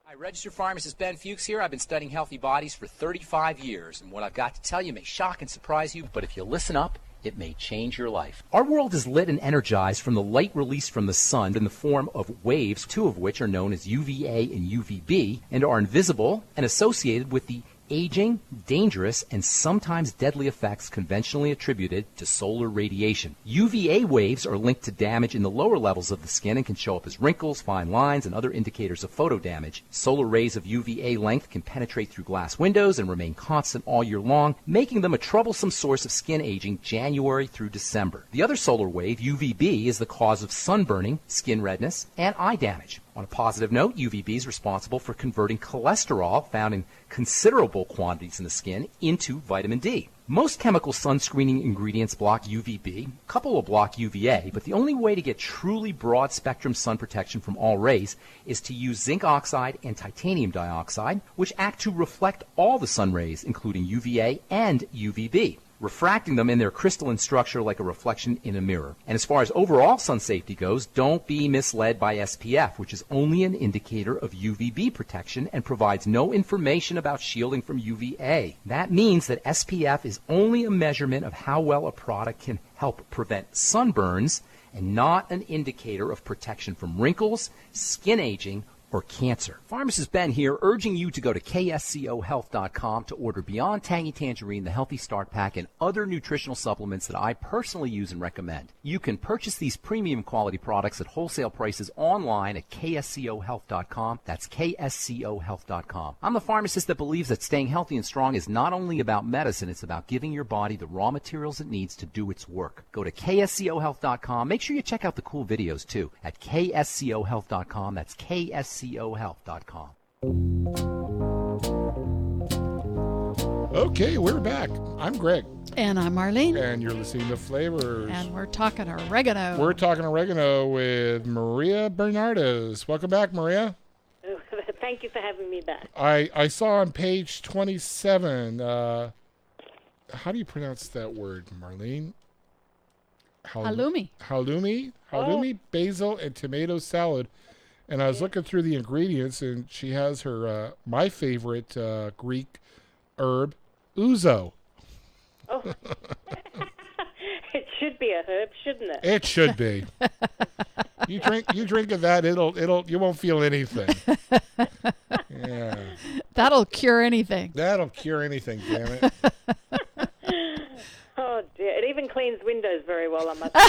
Hi, registered pharmacist Ben Fuchs here. I've been studying healthy bodies for 35 years, and what I've got to tell you may shock and surprise you, but if you listen up, it may change your life. Our world is lit and energized from the light released from the sun in the form of waves, two of which are known as UVA and UVB, and are invisible and associated with the aging, dangerous, and sometimes deadly effects conventionally attributed to solar radiation. UVA waves are linked to damage in the lower levels of the skin and can show up as wrinkles, fine lines, and other indicators of photo damage. Solar rays of UVA length can penetrate through glass windows and remain constant all year long, making them a troublesome source of skin aging January through December. The other solar wave, UVB, is the cause of sunburning, skin redness, and eye damage. On a positive note, UVB is responsible for converting cholesterol, found in considerable quantities in the skin, into vitamin D. Most chemical sunscreening ingredients block UVB, a couple will block UVA, but the only way to get truly broad-spectrum sun protection from all rays is to use zinc oxide and titanium dioxide, which act to reflect all the sun rays, including UVA and UVB, refracting them in their crystalline structure like a reflection in a mirror. And as far as overall sun safety goes, don't be misled by SPF, which is only an indicator of UVB protection and provides no information about shielding from UVA. That means that SPF is only a measurement of how well a product can help prevent sunburns and not an indicator of protection from wrinkles, skin aging, or cancer. Pharmacist Ben here, urging you to go to kscohealth.com to order Beyond Tangy Tangerine, the Healthy Start Pack, and other nutritional supplements that I personally use and recommend. You can purchase these premium quality products at wholesale prices online at kscohealth.com. That's kscohealth.com. I'm the pharmacist that believes that staying healthy and strong is not only about medicine, it's about giving your body the raw materials it needs to do its work. Go to kscohealth.com. Make sure you check out the cool videos too at kscohealth.com. That's kscohealth.com. Okay, we're back. I'm Greg. And I'm Marlene. And you're listening to Flavors. And we're talking oregano. We're talking oregano with Maria Bernardes. Welcome back, Maria. Thank you for having me back. I saw on page 27, how do you pronounce that word, Marlene? Halloumi. Halloumi, basil, and tomato salad. And I was looking through the ingredients, and she has her my favorite Greek herb, ouzo. Oh, it should be a herb, shouldn't it? It should be. You drink of that, you won't feel anything. Yeah. That'll cure anything. That'll cure anything, damn it. Oh dear, it even cleans windows very well, I must say.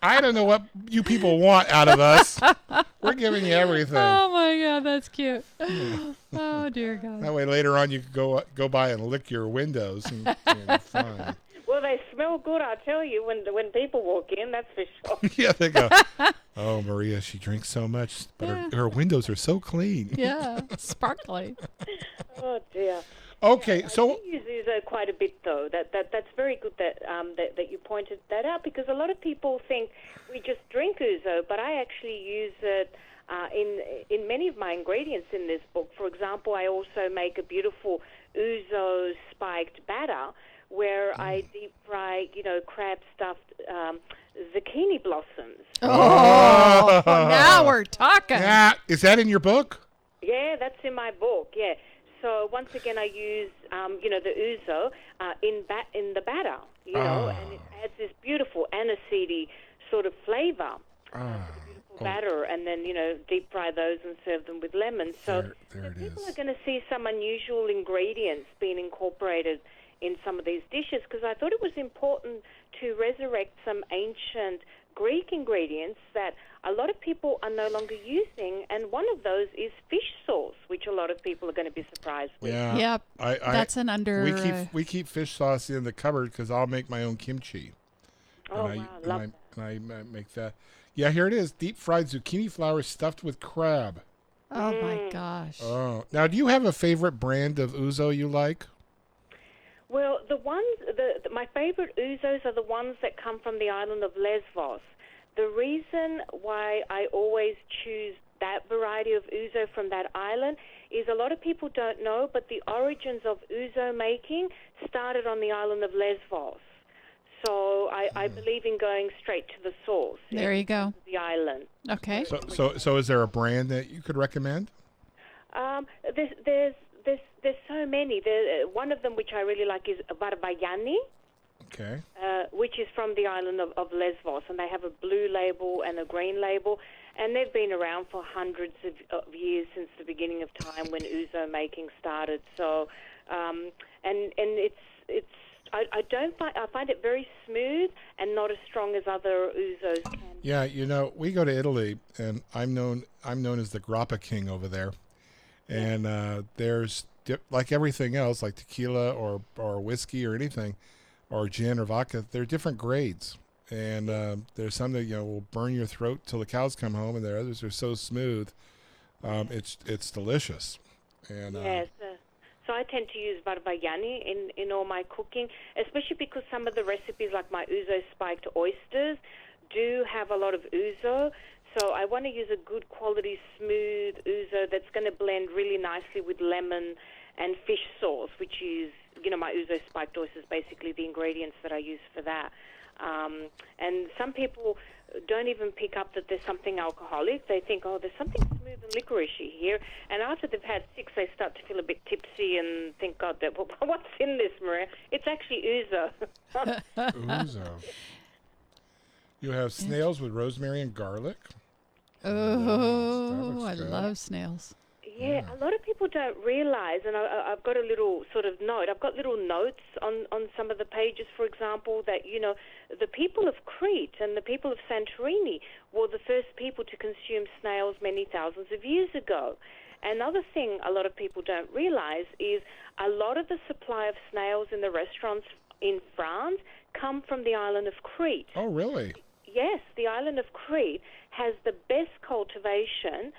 I don't know what you people want out of us. We're giving you everything. Oh my God, that's cute. Oh dear God. That way later on you can go by and lick your windows and fine. Well, they smell good, I'll tell you, when people walk in, that's for sure. Yeah, they go, oh, Maria, she drinks so much, but her windows are so clean. Yeah, sparkly. Oh dear. Okay, so I do use ouzo quite a bit, though. That's very good that you pointed that out, because a lot of people think we just drink ouzo, but I actually use it in many of my ingredients in this book. For example, I also make a beautiful ouzo spiked batter where I deep fry, crab stuffed zucchini blossoms. Oh, now we're talking. Yeah, is that in your book? Yeah, that's in my book. Yeah. So once again, I use, the ouzo in the batter, and it adds this beautiful aniseedy sort of flavor to the beautiful batter, and then, deep fry those and serve them with lemon. So people are going to see some unusual ingredients being incorporated in some of these dishes, because I thought it was important to resurrect some ancient Greek ingredients that a lot of people are no longer using, and one of those is fish sauce, which a lot of people are going to be surprised with. Yeah, yep. That's an under. We keep fish sauce in the cupboard because I'll make my own kimchi. Oh, and love and I make that. Yeah, here it is: deep fried zucchini flowers stuffed with crab. Oh my gosh! Oh, now do you have a favorite brand of ouzo you like? Well, my favorite ouzos are the ones that come from the island of Lesbos. The reason why I always choose that variety of ouzo from that island is a lot of people don't know, but the origins of ouzo making started on the island of Lesbos. So I believe in going straight to the source. There you go. The island. Okay. So is there a brand that you could recommend? There's so many. One of them which I really like is Varbayani. Okay. Which is from the island of Lesbos, and they have a blue label and a green label. And they've been around for hundreds of years since the beginning of time when ouzo making started. So, and it's I find it very smooth and not as strong as other ouzos can. Yeah, we go to Italy, and I'm known as the grappa king over there. And there's like everything else, like tequila or whiskey or anything, or gin or vodka. There are different grades, and there's some that will burn your throat till the cows come home, and there are others that are so smooth, it's delicious. And Yes. So I tend to use barbagliani in all my cooking, especially because some of the recipes, like my ouzo spiked oysters, do have a lot of ouzo. So I want to use a good quality, smooth ouzo that's going to blend really nicely with lemon and fish sauce, which is, my ouzo spiked oysters, basically the ingredients that I use for that. And some people don't even pick up that there's something alcoholic. They think, oh, there's something smooth and licoricey here. And after they've had 6, they start to feel a bit tipsy and think, God, what's in this, Maria? It's actually ouzo. ouzo. You have snails with rosemary and garlic. Oh, I love snails. Yeah, a lot of people don't realize, and I've got a little sort of note. I've got little notes on some of the pages, for example, that, the people of Crete and the people of Santorini were the first people to consume snails many thousands of years ago. Another thing a lot of people don't realize is a lot of the supply of snails in the restaurants in France come from the island of Crete. Oh, really? Yes, the island of Crete has the best cultivation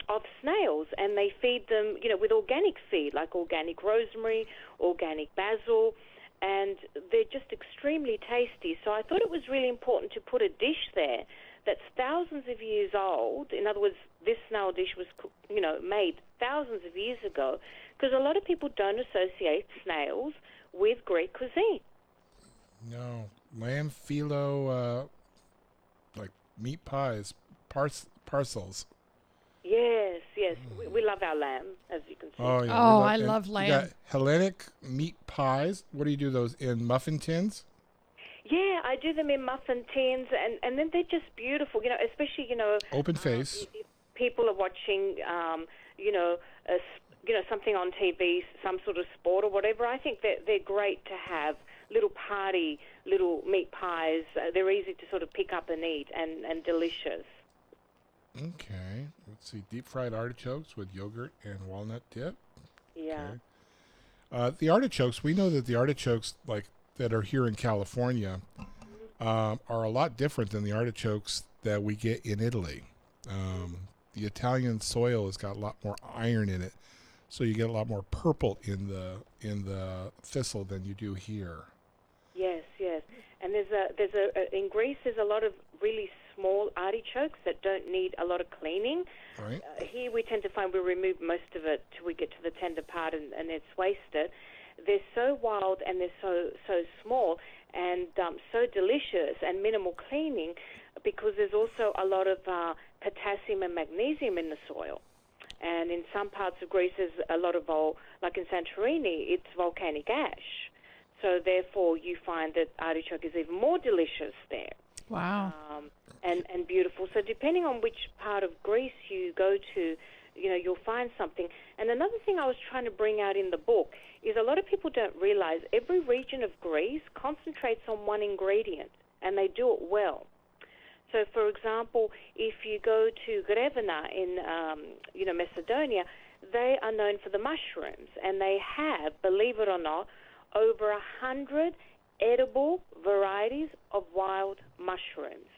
of snails, and they feed them, with organic feed, like organic rosemary, organic basil, and they're just extremely tasty. So I thought it was really important to put a dish there that's thousands of years old. In other words, this snail dish was, made thousands of years ago, because a lot of people don't associate snails with Greek cuisine. No, lamb phyllo, like meat pies, parcels. Yes. We love our lamb, as you can see. Oh, yeah, I love lamb. You got Hellenic meat pies. What do you do those in? Muffin tins? Yeah, I do them in muffin tins, and then they're just beautiful, especially, Open face. If people are watching, something on TV, some sort of sport or whatever. I think they're great to have little meat pies. They're easy to sort of pick up and eat, and delicious. Okay. Let's see. Deep fried artichokes with yogurt and walnut dip. Yeah. Okay. The artichokes, we know that the artichokes that are here in California are a lot different than the artichokes that we get in Italy. The Italian soil has got a lot more iron in it, so you get a lot more purple in the thistle than you do here. Yes. And in Greece there's a lot of really small artichokes that don't need a lot of cleaning. Right. Here we tend to find we remove most of it till we get to the tender part, and it's wasted. They're so wild, and they're so small, and so delicious, and minimal cleaning, because there's also a lot of potassium and magnesium in the soil. And in some parts of Greece, there's a lot of, like in Santorini, it's volcanic ash. So therefore, you find that artichoke is even more delicious there. Wow. And beautiful. So depending on which part of Greece you go to, you'll find something. And another thing I was trying to bring out in the book is a lot of people don't realize every region of Greece concentrates on one ingredient, and they do it well. So, for example, if you go to Grevena in, Macedonia, they are known for the mushrooms, and they have, believe it or not, over 100 edible varieties of wild mushrooms.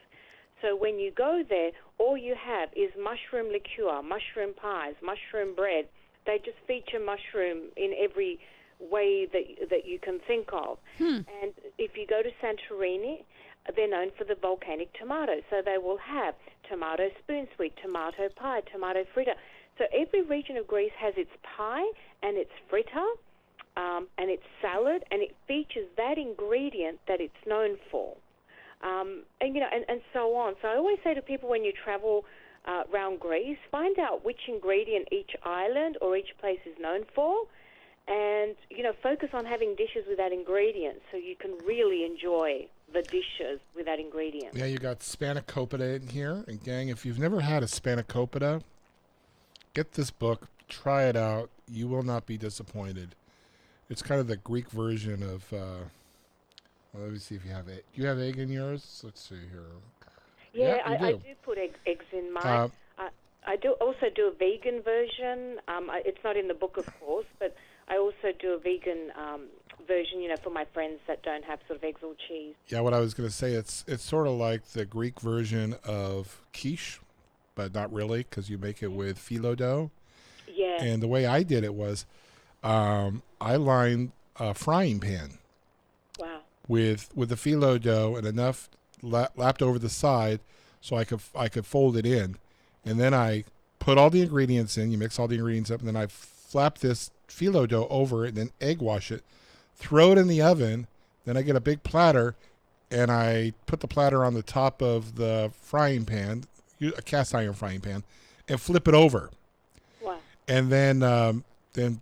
So when you go there, all you have is mushroom liqueur, mushroom pies, mushroom bread. They just feature mushroom in every way that you can think of. And if you go to Santorini, they're known for the volcanic tomato. So they will have tomato spoon sweet, tomato pie, tomato fritter. So every region of Greece has its pie and its fritter and its salad, and it features that ingredient that it's known for. And so on. So I always say to people, when you travel around Greece, find out which ingredient each island or each place is known for, and focus on having dishes with that ingredient so you can really enjoy the dishes with that ingredient. Yeah, you got spanakopita in here. And gang, if you've never had a spanakopita, get this book. Try it out. You will not be disappointed. It's kind of the Greek version of... well, let me see if you have egg. Do you have egg in yours? Let's see here. Yeah, you I do put eggs in mine. I do also do a vegan version. It's not in the book, of course, but I also do a vegan version, for my friends that don't have sort of eggs or cheese. Yeah, what I was going to say, it's sort of like the Greek version of quiche, but not really, because you make it with phyllo dough. Yeah. And the way I did it was I lined a frying pan. Wow. With the phyllo dough and enough lapped over the side so I could fold it in. And then I put all the ingredients in. You mix all the ingredients up, and then I flap this phyllo dough over it, and then egg wash it, throw it in the oven. Then I get a big platter, and I put the platter on the top of the frying pan, a cast iron frying pan, and flip it over. Wow. And then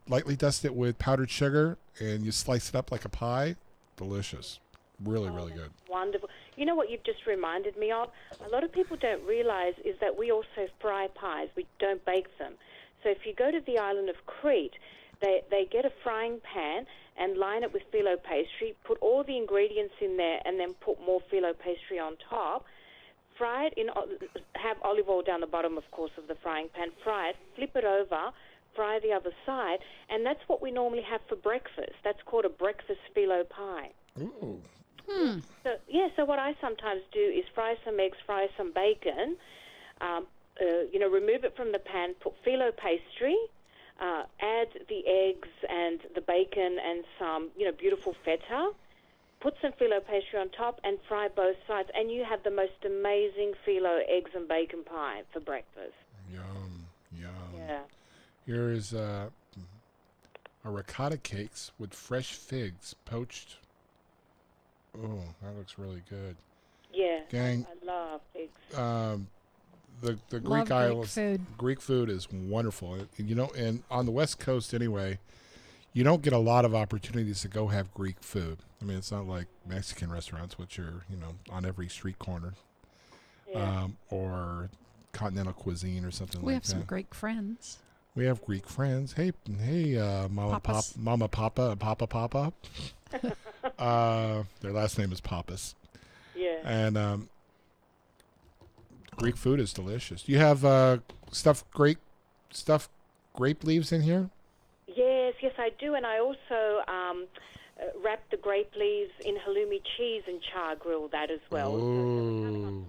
lightly dust it with powdered sugar, and you slice it up like a pie. Delicious. Really, really good. Wonderful. You know what you've just reminded me of? A lot of people don't realize is that we also fry pies. We don't bake them. So if you go to the island of Crete, they get a frying pan and line it with phyllo pastry, put all the ingredients in there, and then put more phyllo pastry on top. Fry it have olive oil down the bottom, of course, of the frying pan. Fry it, flip it over, fry the other side, and that's what we normally have for breakfast. That's called a breakfast phyllo pie. Ooh. So what I sometimes do is fry some eggs, fry some bacon, remove it from the pan, put phyllo pastry, add the eggs and the bacon and some, beautiful feta, put some phyllo pastry on top and fry both sides, and you have the most amazing phyllo eggs and bacon pie for breakfast. Yum, yum. Yeah. Here is a ricotta cakes with fresh figs, poached. Oh, that looks really good. Yeah, gang. I love figs. The Greek islands, food. Greek food is wonderful. And on the West Coast anyway, you don't get a lot of opportunities to go have Greek food. I mean, it's not like Mexican restaurants, which are on every street corner, or continental cuisine or something We like have that. some Greek friends. We have Greek friends. Hey, Mama Papa, and Papa. Their last name is Pappas. Yeah. And Greek food is delicious. Do you have stuffed grape leaves in here? Yes, I do, and I also wrap the grape leaves in halloumi cheese and char grill that as well. Ooh.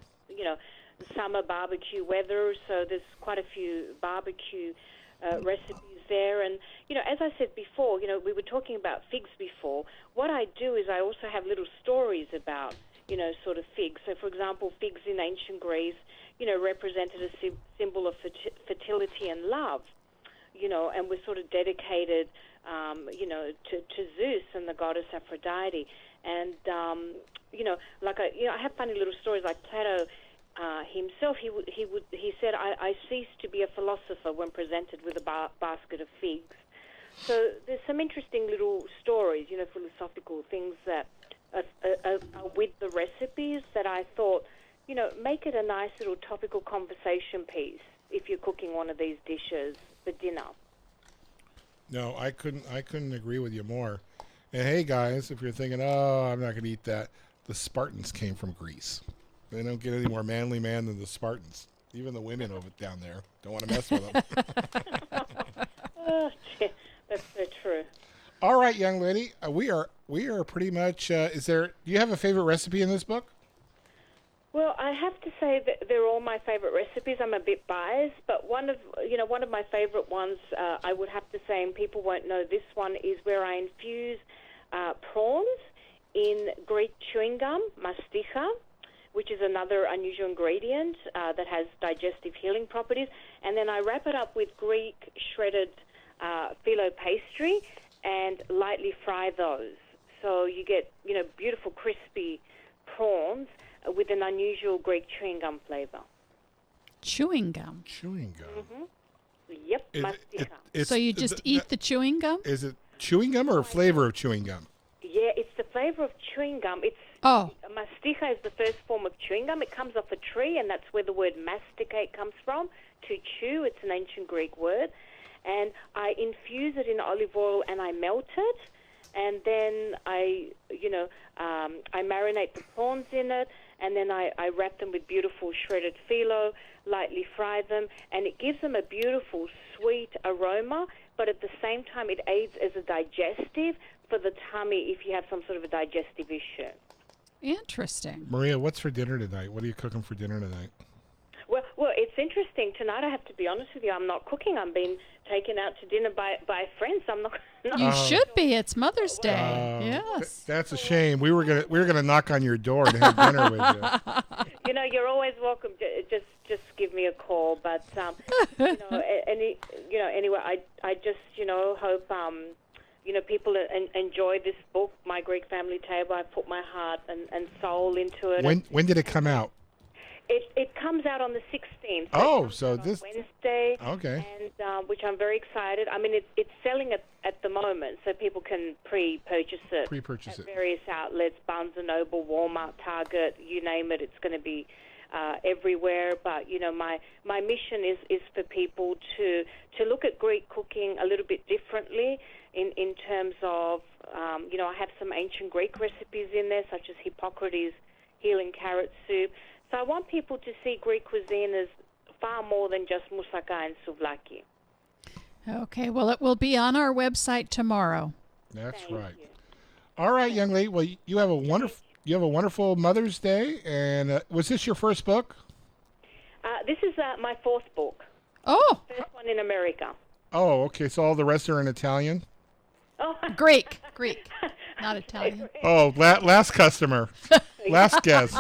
Summer barbecue weather, so there's quite a few barbecue recipes there. And, as I said before, we were talking about figs before. What I do is I also have little stories about, sort of figs. So, for example, figs in ancient Greece, represented a symbol of fertility and love, and were sort of dedicated, to Zeus and the goddess Aphrodite. And, I have funny little stories like Plato himself. He said, I ceased to be a philosopher when presented with a basket of figs. So there's some interesting little stories, philosophical things that are with the recipes that I thought, make it a nice little topical conversation piece if you're cooking one of these dishes for dinner. No, I couldn't agree with you more. And hey, guys, if you're thinking, oh, I'm not going to eat that, the Spartans came from Greece. They don't get any more manly man than the Spartans. Even the women over down there don't want to mess with them. Oh, that's so true. All right, young lady, we are pretty much. Do you have a favorite recipe in this book? Well, I have to say that they're all my favorite recipes. I'm a bit biased, but one of my favorite ones, I would have to say, and people won't know this one, is where I infuse prawns in Greek chewing gum, masticha, which is another unusual ingredient that has digestive healing properties, and then I wrap it up with Greek shredded phyllo pastry and lightly fry those. So you get, beautiful crispy prawns with an unusual Greek chewing gum flavor. Chewing gum? Chewing gum. Mm-hmm. Yep, masticha. So you just eat the chewing gum? Is it chewing gum or a flavor of chewing gum? Yeah, it's the flavor of chewing gum. It's, Oh. Masticha is the first form of chewing gum. It comes off a tree, and that's where the word masticate comes from, to chew. It's an ancient Greek word. And I infuse it in olive oil, and I melt it. And then I marinate the prawns in it, and then I wrap them with beautiful shredded phyllo, lightly fry them, and it gives them a beautiful, sweet aroma, but at the same time it aids as a digestive for the tummy if you have some sort of a digestive issue. Interesting. Maria, what's for dinner tonight? What are you cooking for dinner tonight? Well, it's interesting. Tonight, I have to be honest with you, I'm not cooking. I'm being taken out to dinner by friends. I'm not. You should be. It's Mother's Day. Yes. That's a shame. We were gonna knock on your door and have dinner with you. You know, you're always welcome. Just give me a call. But anyway, I just hope people enjoy this book, My Greek Family Table. I put my heart and soul into it. When did it come out? It comes out on the 16th. So this Wednesday. Okay. And which I'm very excited. I mean, it's selling at the moment, so people can pre-purchase it. At various outlets, Barnes & Noble, Walmart, Target, you name it. It's going to be everywhere. But my mission is for people to look at Greek cooking a little bit differently in terms of I have some ancient Greek recipes in there, such as Hippocrates' healing carrot soup. So I want people to see Greek cuisine as far more than just moussaka and souvlaki. Okay, well, it will be on our website tomorrow. That's right. All right, young lady. Well, you have a wonderful Mother's Day. And was this your first book? This is my fourth book. Oh. First one in America. Oh, okay. So all the rest are in Italian? Oh. Greek, not Italian. Oh, last customer, last guest.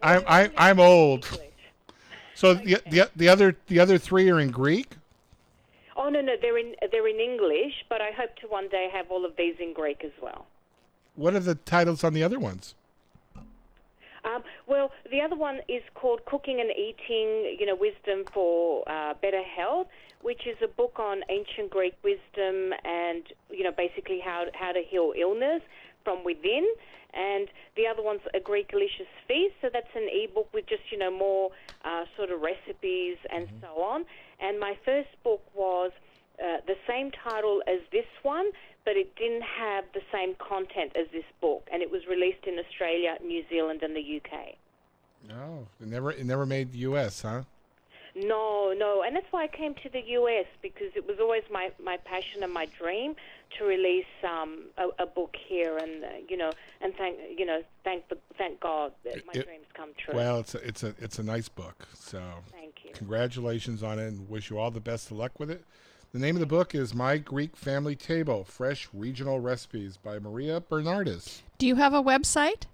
I'm old. So the other three are in Greek? Oh no, they're in English, but I hope to one day have all of these in Greek as well. What are the titles on the other ones? Well, the other one is called Cooking and Eating, Wisdom for Better Health, which is a book on ancient Greek wisdom and, basically how to heal illness from within. And the other one's A Greek Delicious Feast, so that's an ebook with just, more sort of recipes and so on. And my first book was the same title as this one, but it didn't have the same content as this book, and it was released in Australia, New Zealand, and the UK. No, it never made the U.S., huh? No, and that's why I came to the U.S., because it was always my passion and my dream to release a book here, and and thank God that my dreams come true. Well, it's a nice book, so thank you. Congratulations on it, and wish you all the best of luck with it. The name of the book is My Greek Family Table: Fresh Regional Recipes by Maria Bernardis. Do you have a website?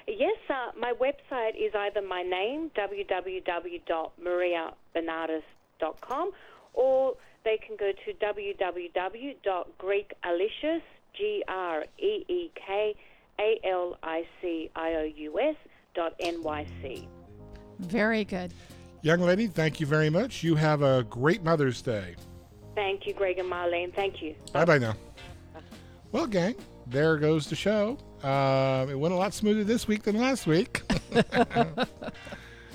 Yes, my website is either my name, www.mariabernardis.com, or they can go to www.greekalicious, GreekAlicious.nyc. Very good. Young lady, thank you very much. You have a great Mother's Day. Thank you, Greg and Marlene. Thank you. Bye-bye now. Well, gang, there goes the show. It went a lot smoother this week than last week.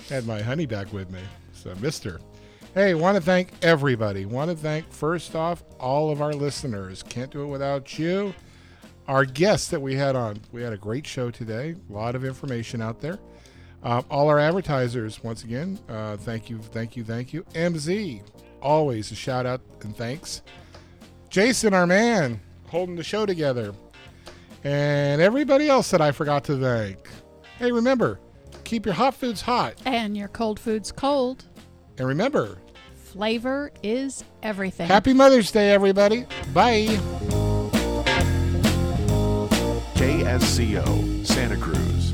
Had my honey back with me, so missed her. Hey, want to thank everybody. Want to thank, first off, all of our listeners. Can't do it without you. Our guests that we had on. We had a great show today. A lot of information out there. All our advertisers, once again, thank you. MZ, always a shout out and thanks. Jason, our man, holding the show together. And everybody else that I forgot to thank. Hey, remember, keep your hot foods hot. And your cold foods cold. And remember, flavor is everything. Happy Mother's Day, everybody. Bye. KSCO, Santa Cruz.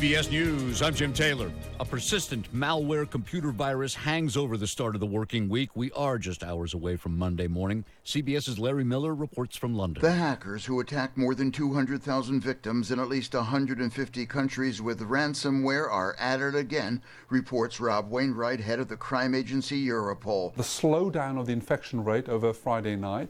CBS News, I'm Jim Taylor. A persistent malware computer virus hangs over the start of the working week. We are just hours away from Monday morning. CBS's Larry Miller reports from London. The hackers who attacked more than 200,000 victims in at least 150 countries with ransomware are at it again, reports Rob Wainwright, head of the crime agency Europol. The slowdown of the infection rate over Friday night